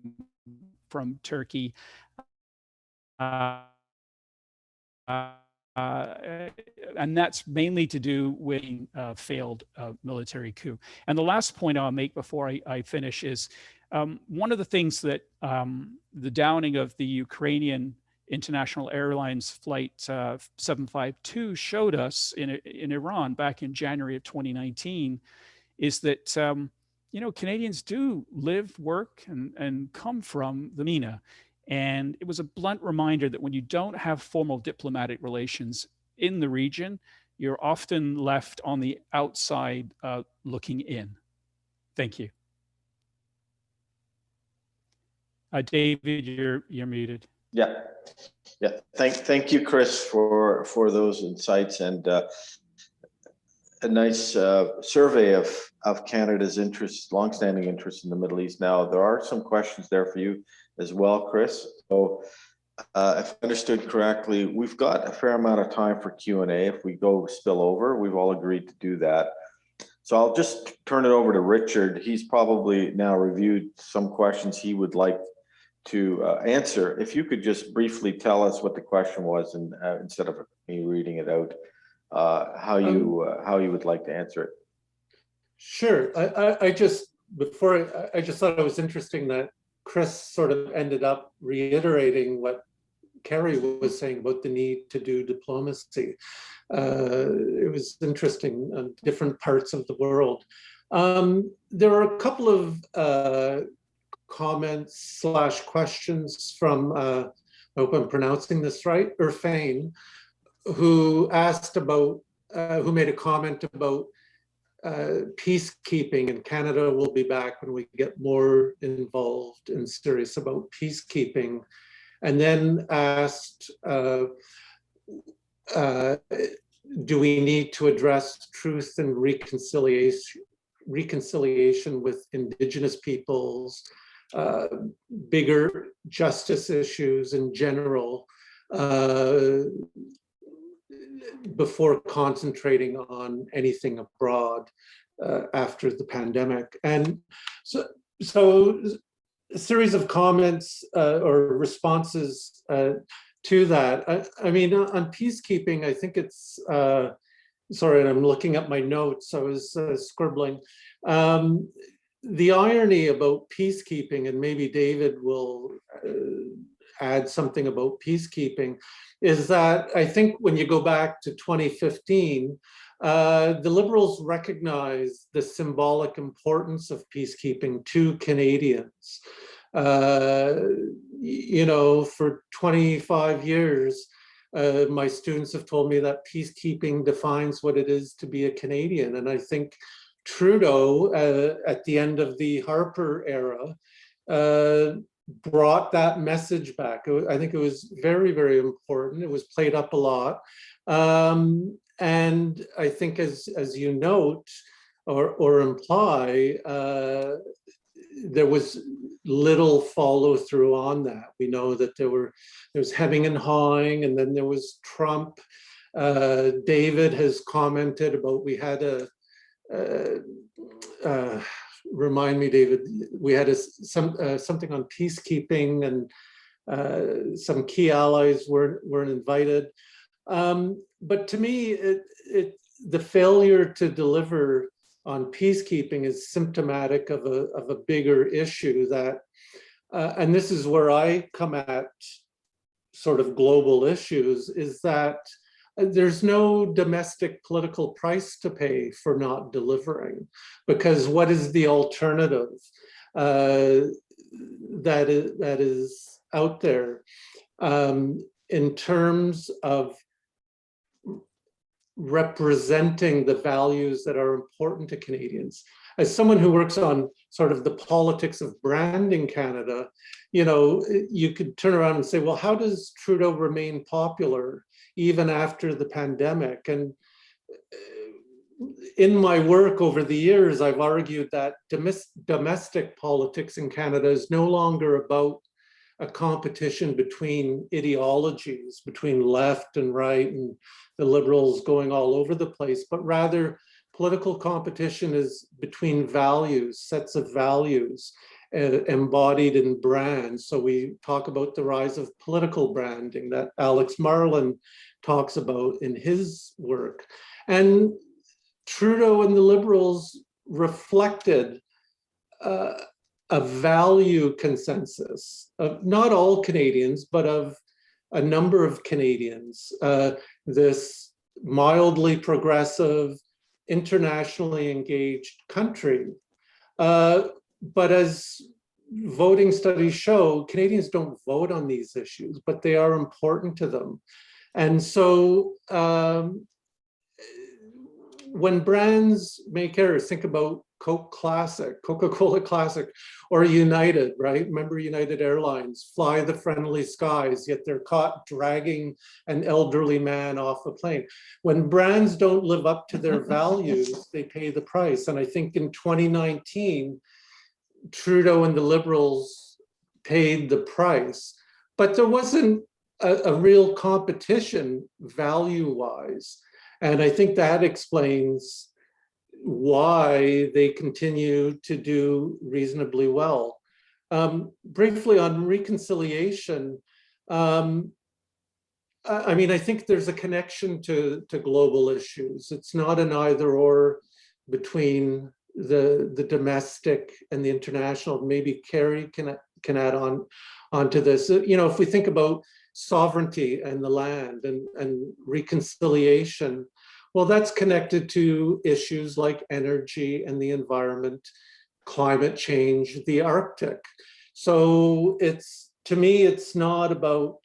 Turkey. And that's mainly to do with a failed military coup. And the last point I'll make before I finish is one of the things that the downing of the Ukrainian International Airlines flight 752 showed us in Iran back in January of 2019 is that Canadians do live, work, and come from the MENA. And it was a blunt reminder that when you don't have formal diplomatic relations in the region, you're often left on the outside looking in. Thank you. David, you're muted. Yeah. Thank you, Chris, for those insights and a nice survey of Canada's interests, longstanding interests in the Middle East. Now, there are some questions there for you as well, Chris. So if I understood correctly, we've got a fair amount of time for Q&A. If we go spill over, we've all agreed to do that. So I'll just turn it over to Richard. He's probably now reviewed some questions he would like to answer. If you could just briefly tell us what the question was, and instead of me reading it out, how you would like to answer it. Sure. I just thought it was interesting that Chris sort of ended up reiterating what Kerry was saying about the need to do diplomacy. It was interesting on different parts of the world. There were a couple of comments / questions from, I hope I'm pronouncing this right, Irfane, who asked about, who made a comment about peacekeeping, and Canada will be back when we get more involved and serious about peacekeeping, and then asked, do we need to address truth and reconciliation with Indigenous peoples, bigger justice issues in general, before concentrating on anything abroad after the pandemic. And so a series of comments or responses to that. I mean, on peacekeeping, I think it's, sorry, I'm looking at my notes, I was scribbling. The irony about peacekeeping, and maybe David will add something about peacekeeping, is that I think when you go back to 2015, the Liberals recognized the symbolic importance of peacekeeping to Canadians. You know, for 25 years, my students have told me that peacekeeping defines what it is to be a Canadian. And I think Trudeau, at the end of the Harper era, brought that message back. I think it was very, very important. It was played up a lot. And I think as you note or imply, there was little follow through on that. We know that there was hemming and hawing, and then there was Trump. David has commented about, we had remind me, David, we had something on peacekeeping, and some key allies weren't invited. But to me, the failure to deliver on peacekeeping is symptomatic of a bigger issue that, and this is where I come at sort of global issues, is that there's no domestic political price to pay for not delivering, because what is the alternative that is out there in terms of representing the values that are important to Canadians? As someone who works on sort of the politics of branding Canada, you know, you could turn around and say, well, how does Trudeau remain popular even after the pandemic? And in my work over the years, I've argued that domestic politics in Canada is no longer about a competition between ideologies, between left and right and the Liberals going all over the place, but rather political competition is between values, sets of values embodied in brands. So we talk about the rise of political branding that Alex Marlin talks about in his work. And Trudeau and the Liberals reflected a value consensus of not all Canadians, but of a number of Canadians. This mildly progressive, internationally engaged country. But as voting studies show, Canadians don't vote on these issues, but they are important to them. And so when brands make errors, think about Coke Classic, Coca-Cola Classic, or United, right? Remember United Airlines, fly the friendly skies, yet they're caught dragging an elderly man off a plane. When brands don't live up to their values, they pay the price. And I think in 2019, Trudeau and the Liberals paid the price, but there wasn't a real competition value-wise. And I think that explains why they continue to do reasonably well. Briefly on reconciliation, I mean, I think there's a connection to global issues. It's not an either or between the domestic and the international. Maybe Carrie can add on to this. You know, if we think about sovereignty and the land and reconciliation, well, that's connected to issues like energy and the environment, climate change, the Arctic. So to me, it's not about,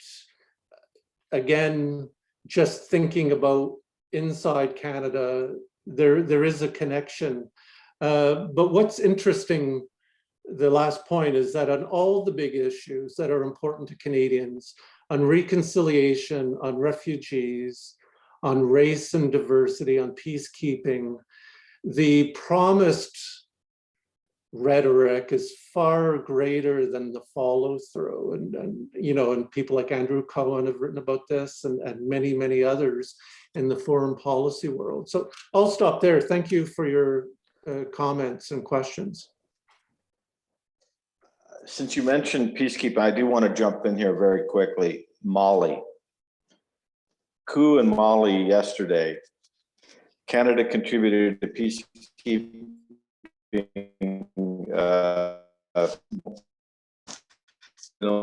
again, just thinking about inside Canada. There is a connection. But what's interesting, the last point, is that on all the big issues that are important to Canadians, on reconciliation, on refugees, on race and diversity, on peacekeeping, the promised rhetoric is far greater than the follow through. And you know, and people like Andrew Cohen have written about this, and many, many others in the foreign policy world. So I'll stop there. Thank you for your comments and questions. Since you mentioned peacekeeping, I do want to jump in here very quickly. Mali. Coup in Mali yesterday. Canada contributed to peacekeeping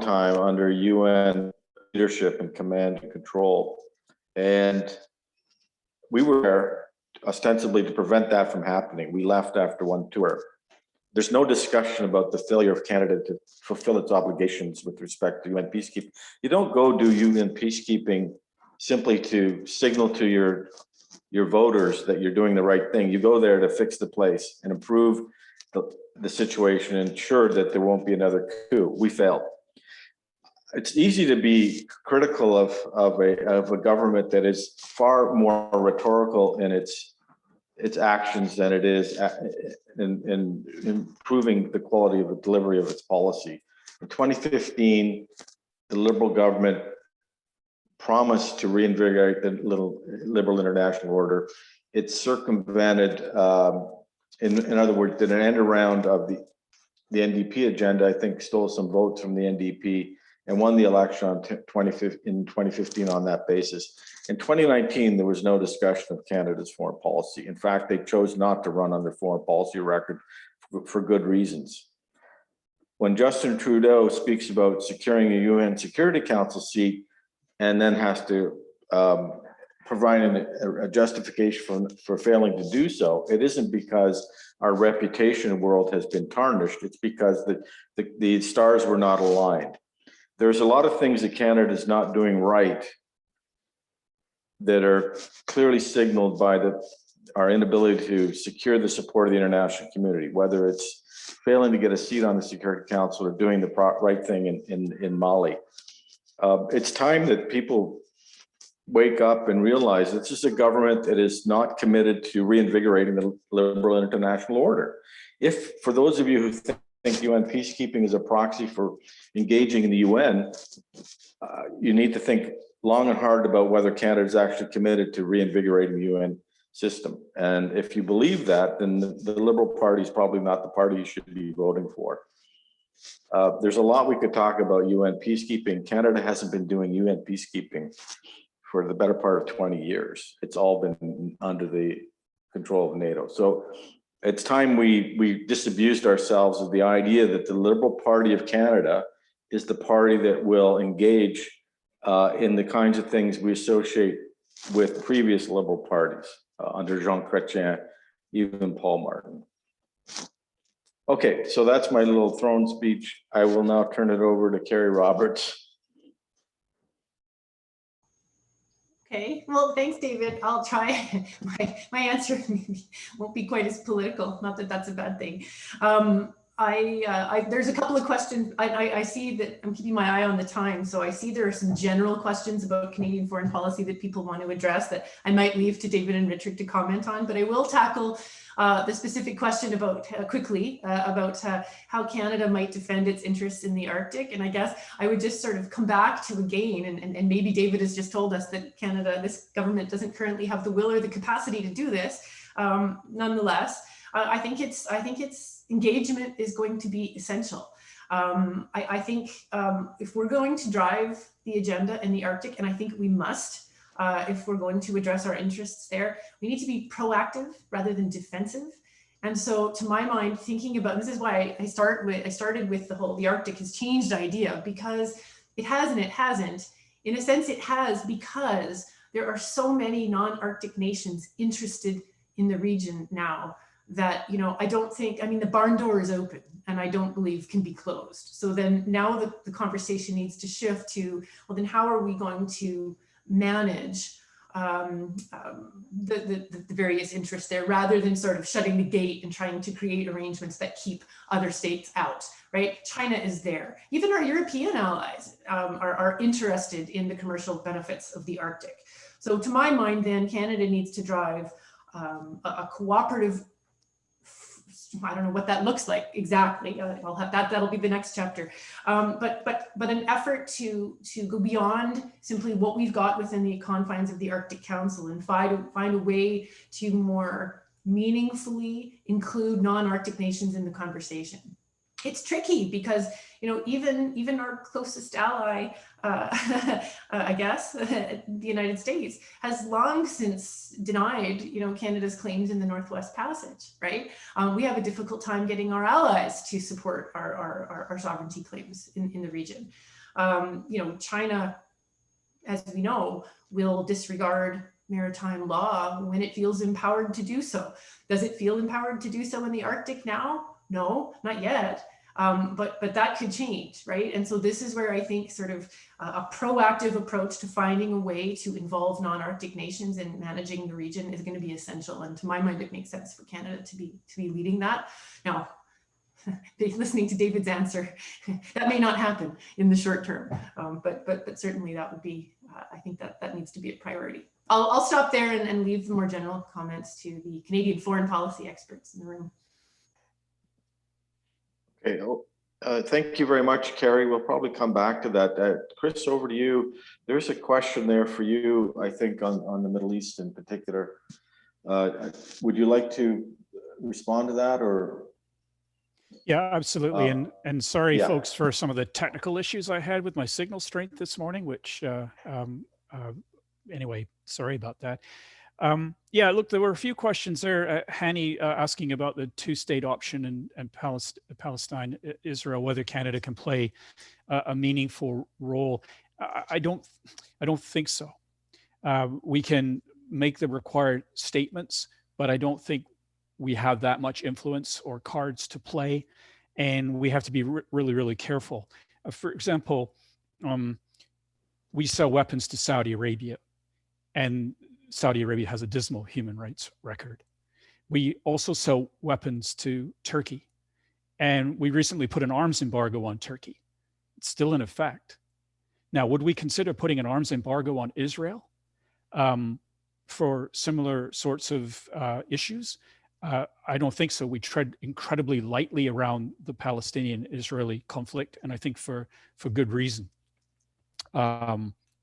time under UN leadership and command and control. And we were there ostensibly to prevent that from happening. We left after one tour. There's no discussion about the failure of Canada to fulfill its obligations with respect to UN peacekeeping. You don't go do UN peacekeeping simply to signal to your voters that you're doing the right thing. You go there to fix the place and improve the situation and ensure that there won't be another coup. We failed. It's easy to be critical of a government that is far more rhetorical in its actions than it is in improving the quality of the delivery of its policy. In 2015, the Liberal government promised to reinvigorate the liberal international order. It circumvented, in other words, did an end around of the NDP agenda. I think stole some votes from the NDP and won the election in 2015 on that basis. In 2019, there was no discussion of Canada's foreign policy. In fact, they chose not to run on their foreign policy record for good reasons. When Justin Trudeau speaks about securing a UN Security Council seat and then has to provide a justification for failing to do so, it isn't because our reputation in the world has been tarnished. It's because the stars were not aligned. There's a lot of things that Canada is not doing right that are clearly signaled by our inability to secure the support of the international community, whether it's failing to get a seat on the Security Council or doing the right thing in Mali. It's time that people wake up and realize this is a government that is not committed to reinvigorating the liberal international order. If, for those of you who think UN peacekeeping is a proxy for engaging in the UN, you need to think long and hard about whether Canada is actually committed to reinvigorating the UN system. And if you believe that, then the Liberal Party is probably not the party you should be voting for. There's a lot we could talk about UN peacekeeping. Canada hasn't been doing UN peacekeeping for the better part of 20 years. It's all been under the control of NATO. So it's time we disabused ourselves of the idea that the Liberal Party of Canada is the party that will engage in the kinds of things we associate with previous Liberal parties under Jean Chrétien, even Paul Martin. Okay, so that's my little throne speech. I will now turn it over to Carrie Roberts. Okay, well, thanks, David. I'll try. My answer won't be quite as political. Not that that's a bad thing. There's a couple of questions. I see that I'm keeping my eye on the time. So I see there are some general questions about Canadian foreign policy that people want to address that I might leave to David and Richard to comment on, but I will tackle the specific question about how Canada might defend its interests in the Arctic. And I guess I would just sort of come back to again, and maybe David has just told us that Canada, this government doesn't currently have the will or the capacity to do this. Nonetheless, I think its engagement is going to be essential. I think if we're going to drive the agenda in the Arctic, and I think we must, if we're going to address our interests there, we need to be proactive rather than defensive. And so, to my mind, thinking about this is why I started with the Arctic has changed idea, because it has and it hasn't. In a sense, it has, because there are so many non-Arctic nations interested in the region now that, I don't think, the barn door is open and I don't believe can be closed. So then now the conversation needs to shift to, well, then how are we going to manage the various interests there, rather than sort of shutting the gate and trying to create arrangements that keep other states out, right? China is there. Even our European allies are interested in the commercial benefits of the Arctic. So to my mind, then, Canada needs to drive a cooperative, I don't know what that looks like exactly. I'll have that'll be the next chapter. But an effort to go beyond simply what we've got within the confines of the Arctic Council and find a way to more meaningfully include non-Arctic nations in the conversation. It's tricky because, even our closest ally, I guess, the United States, has long since denied, Canada's claims in the Northwest Passage, right? We have a difficult time getting our allies to support our sovereignty claims in the region. China, as we know, will disregard maritime law when it feels empowered to do so. Does it feel empowered to do so in the Arctic now? No, not yet. But that could change, right? And so this is where I think sort of a proactive approach to finding a way to involve non-Arctic nations in managing the region is going to be essential. And to my mind, it makes sense for Canada to be leading that. Now, listening to David's answer, that may not happen in the short term, but certainly that would be, I think that needs to be a priority. I'll stop there and leave the more general comments to the Canadian foreign policy experts in the room. Okay, thank you very much, Carrie. We'll probably come back to that. Chris, over to you. There's a question there for you, I think, on the Middle East in particular. Would you like to respond to that, or? Yeah, absolutely. And sorry, yeah, folks, for some of the technical issues I had with my signal strength this morning, which anyway, sorry about that. Yeah, look, there were a few questions there. Hani asking about the two-state option and Palestine, Israel, whether Canada can play a meaningful role. I don't think so. We can make the required statements, but I don't think we have that much influence or cards to play, and we have to be really, really careful. For example, we sell weapons to Saudi Arabia, and Saudi Arabia has a dismal human rights record. We also sell weapons to Turkey, and we recently put an arms embargo on Turkey. It's still in effect. Now, would we consider putting an arms embargo on Israel for similar sorts of issues? I don't think so. We tread incredibly lightly around the Palestinian-Israeli conflict, and I think for good reason.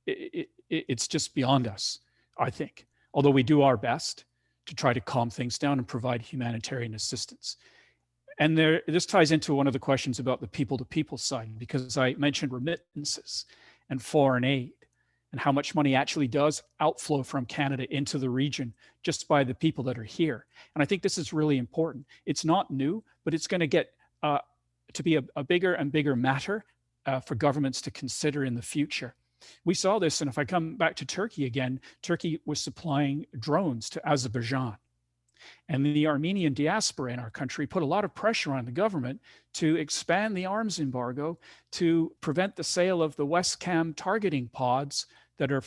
It's just beyond us, I think, although we do our best to try to calm things down and provide humanitarian assistance. And this ties into one of the questions about the people-to-people side, because I mentioned remittances and foreign aid and how much money actually does outflow from Canada into the region just by the people that are here. And I think this is really important. It's not new, but it's going to get to be a bigger and bigger matter for governments to consider in the future. We saw this, and if I come back to Turkey again, Turkey was supplying drones to Azerbaijan. And the Armenian diaspora in our country put a lot of pressure on the government to expand the arms embargo to prevent the sale of the Westcam targeting pods that are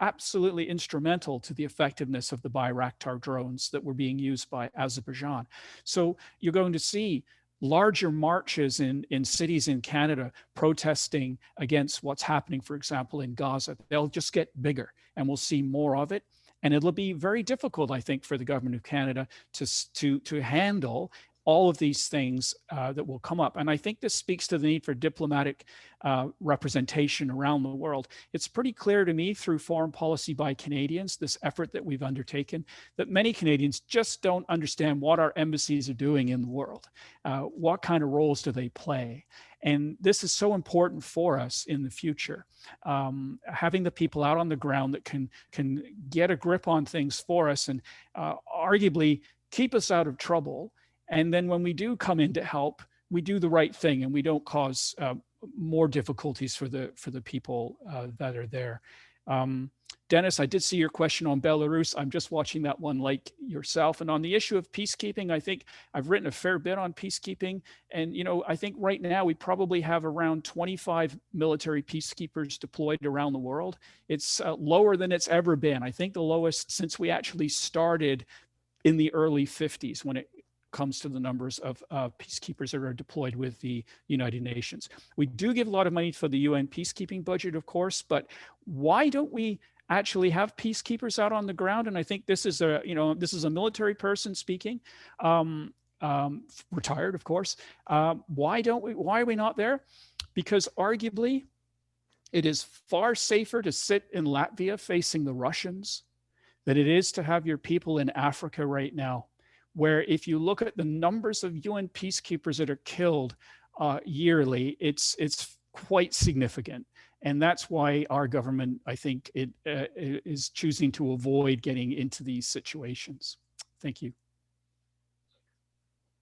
absolutely instrumental to the effectiveness of the Bayraktar drones that were being used by Azerbaijan. So you're going to see larger marches in cities in Canada protesting against what's happening, for example, in Gaza. They'll just get bigger, and we'll see more of it. And it'll be very difficult, I think, for the government of Canada to handle all of these things that will come up. And I think this speaks to the need for diplomatic representation around the world. It's pretty clear to me through foreign policy by Canadians, this effort that we've undertaken, that many Canadians just don't understand what our embassies are doing in the world. What kind of roles do they play? And this is so important for us in the future. Having the people out on the ground that can get a grip on things for us and arguably keep us out of trouble. And then when we do come in to help, we do the right thing and we don't cause more difficulties for the people that are there. Dennis, I did see your question on Belarus. I'm just watching that one like yourself. And on the issue of peacekeeping, I think I've written a fair bit on peacekeeping. And, you know, I think right now we probably have around 25 military peacekeepers deployed around the world. It's lower than it's ever been. I think the lowest since we actually started in the early 50s when it comes to the numbers of peacekeepers that are deployed with the United Nations. We do give a lot of money for the UN peacekeeping budget, of course, but why don't we actually have peacekeepers out on the ground? And I think this is a military person speaking, retired, of course. Why are we not there? Because arguably it is far safer to sit in Latvia facing the Russians than it is to have your people in Africa right now, where if you look at the numbers of UN peacekeepers that are killed yearly, it's quite significant. And that's why our government, I think, is choosing to avoid getting into these situations. Thank you.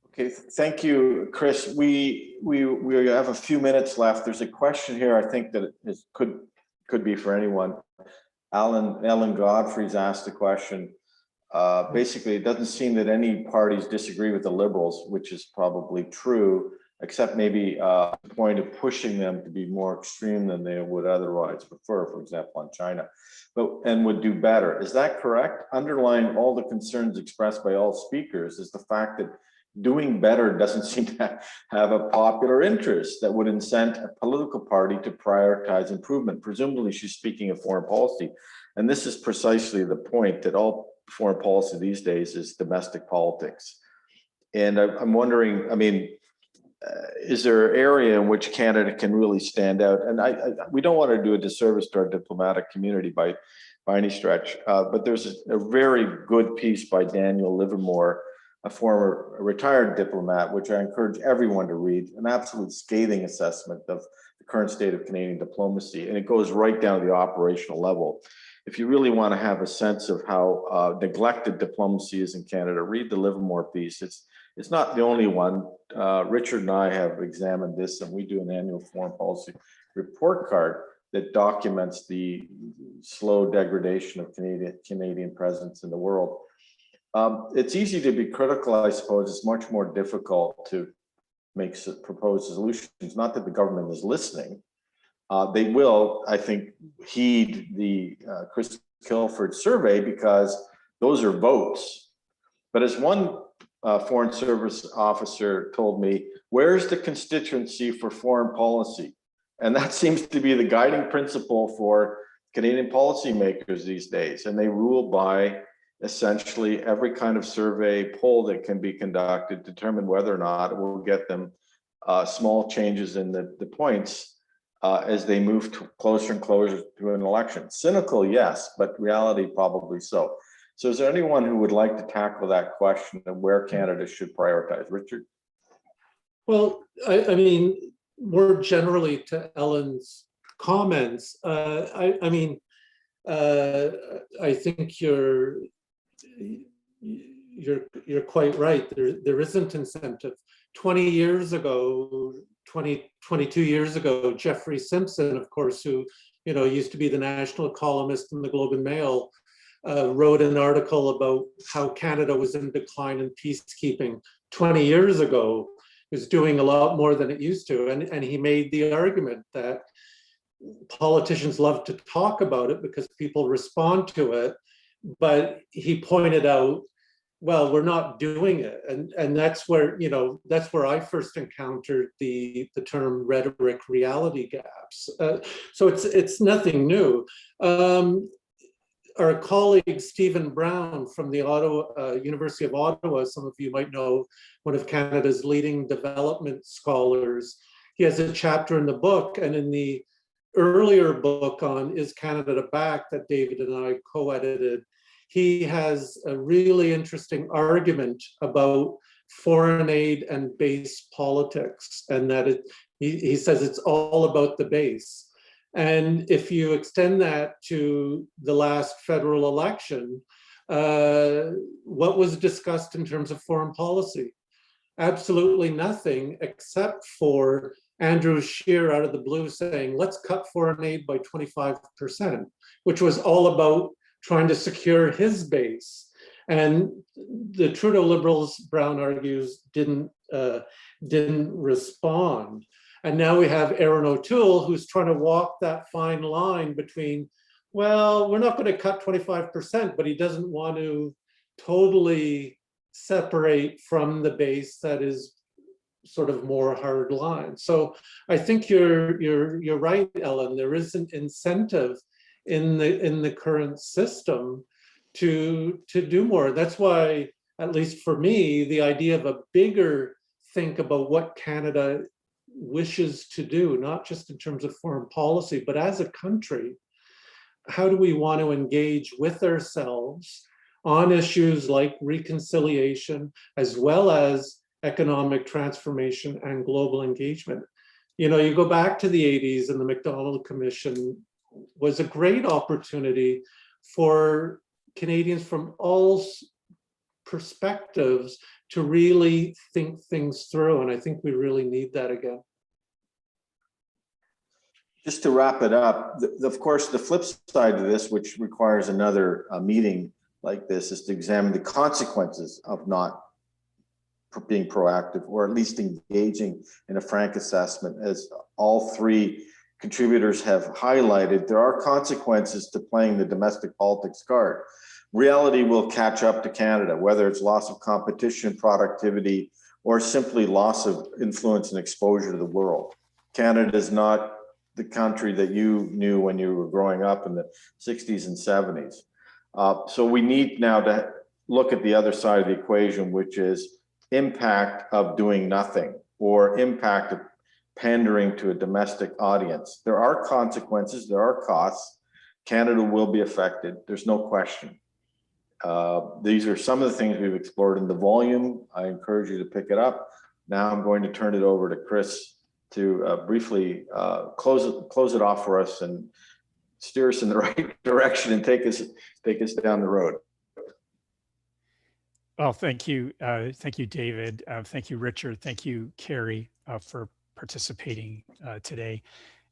Okay, thank you, Chris. We have a few minutes left. There's a question here, I think that could be for anyone. Ellen Godfrey's asked a question. Basically, it doesn't seem that any parties disagree with the Liberals, which is probably true, except maybe a point of pushing them to be more extreme than they would otherwise prefer, for example, on China, and would do better. Is that correct? Underlying all the concerns expressed by all speakers is the fact that doing better doesn't seem to have a popular interest that would incent a political party to prioritize improvement. Presumably, she's speaking of foreign policy. And this is precisely the point, that all foreign policy these days is domestic politics. And I'm wondering, I mean, is there an area in which Canada can really stand out? And we don't want to do a disservice to our diplomatic community by any stretch, but there's a very good piece by Daniel Livermore, a former retired diplomat, which I encourage everyone to read, an absolute scathing assessment of the current state of Canadian diplomacy, and it goes right down to the operational level. If you really want to have a sense of how neglected diplomacy is in Canada, read the Livermore piece. It's not the only one. Richard and I have examined this, and we do an annual foreign policy report card that documents the slow degradation of Canadian presence in the world. It's easy to be critical, I suppose. It's much more difficult to propose solutions. Not that the government is listening. They will, I think, heed the Chris Gilford survey because those are votes. But as one Foreign Service officer told me, where's the constituency for foreign policy? And that seems to be the guiding principle for Canadian policymakers these days. And they rule by essentially every kind of survey poll that can be conducted, determine whether or not it will get them small changes in the points as they move closer and closer to an election. Cynical, yes, but reality probably so. So is there anyone who would like to tackle that question of where Canada should prioritize? Richard? Well, I mean, more generally to Ellen's comments, I think you're quite right. There isn't incentive. 20 years ago, 22 years ago, Jeffrey Simpson, of course, who used to be the national columnist in the Globe and Mail, wrote an article about how Canada was in decline in peacekeeping 20 years ago. It was doing a lot more than it used to, and he made the argument that politicians love to talk about it because people respond to it, but he pointed out, well, we're not doing it, and that's where I first encountered the term rhetoric reality gaps. So it's nothing new. Our colleague Stephen Brown from the University of Ottawa, some of you might know, one of Canada's leading development scholars, he has a chapter in the book, and in the earlier book on Is Canada Back that David and I co-edited, he has a really interesting argument about foreign aid and base politics, and that he says it's all about the base. And if you extend that to the last federal election, what was discussed in terms of foreign policy? Absolutely nothing, except for Andrew Scheer out of the blue saying, let's cut foreign aid by 25%, which was all about trying to secure his base. And the Trudeau Liberals, Brown argues, didn't respond. And now we have Aaron O'Toole, who's trying to walk that fine line between, well, we're not going to cut 25%, but he doesn't want to totally separate from the base that is sort of more hard line. So I think you're right, Ellen. There is an incentive in the current system to do more. That's why, at least for me, the idea of a bigger think about what Canada wishes to do, not just in terms of foreign policy, but as a country, how do we want to engage with ourselves on issues like reconciliation, as well as economic transformation and global engagement? You go back to the 80s, and the MacDonald Commission was a great opportunity for Canadians from all perspectives to really think things through. And I think we really need that again. Just to wrap it up, of course, the flip side of this, which requires another meeting like this, is to examine the consequences of not being proactive, or at least engaging in a frank assessment. As all three contributors have highlighted, there are consequences to playing the domestic politics card. Reality will catch up to Canada, whether it's loss of competition, productivity, or simply loss of influence and exposure to the world. Canada is not the country that you knew when you were growing up in the 60s and 70s. So we need now to look at the other side of the equation, which is impact of doing nothing, or impact of pandering to a domestic audience. There are consequences, there are costs. Canada will be affected, there's no question. These are some of the things we've explored in the volume. I encourage you to pick it up. Now I'm going to turn it over to Chris to briefly close it off for us and steer us in the right direction and take us down the road. Well, thank you, David. Thank you, Richard. Thank you, Carrie, for participating today.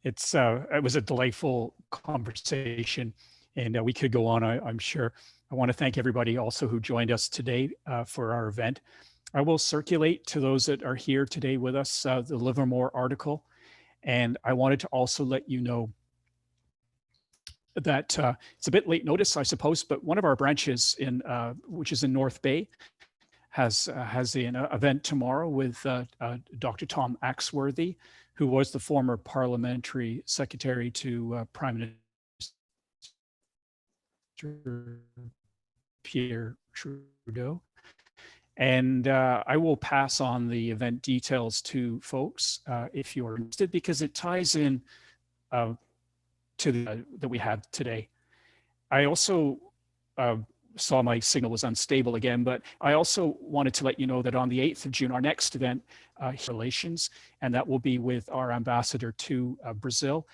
It was a delightful conversation, and we could go on, I'm sure. I want to thank everybody also who joined us today for our event. I will circulate to those that are here today with us the Livermore article, and I wanted to also let you know that it's a bit late notice, I suppose, but one of our branches which is in North Bay, has an event tomorrow with Dr. Tom Axworthy, who was the former parliamentary secretary to Prime Minister Pierre Trudeau. And I will pass on the event details to folks if you're interested, because it ties in to that we had today. I also saw my signal was unstable again, but I also wanted to let you know that on the 8th of June, our next event, relations, and that will be with our ambassador to Brazil,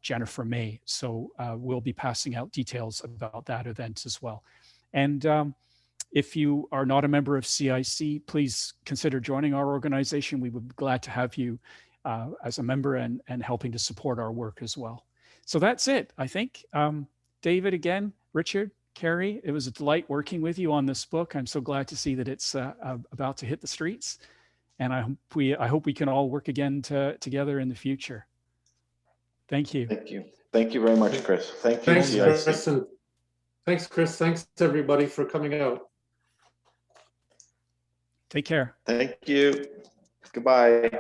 Jennifer May. So we'll be passing out details about that event as well. And if you are not a member of CIC, please consider joining our organization. We would be glad to have you as a member and helping to support our work as well. So that's it, I think. David, again, Richard, Carrie, it was a delight working with you on this book. I'm so glad to see that it's about to hit the streets. And I hope we can all work again together in the future. Thank you. Thank you. Thank you very much, Chris. Thank you. Thanks, Chris. And thanks, Chris. Thanks, everybody, for coming out. Take care. Thank you. Goodbye.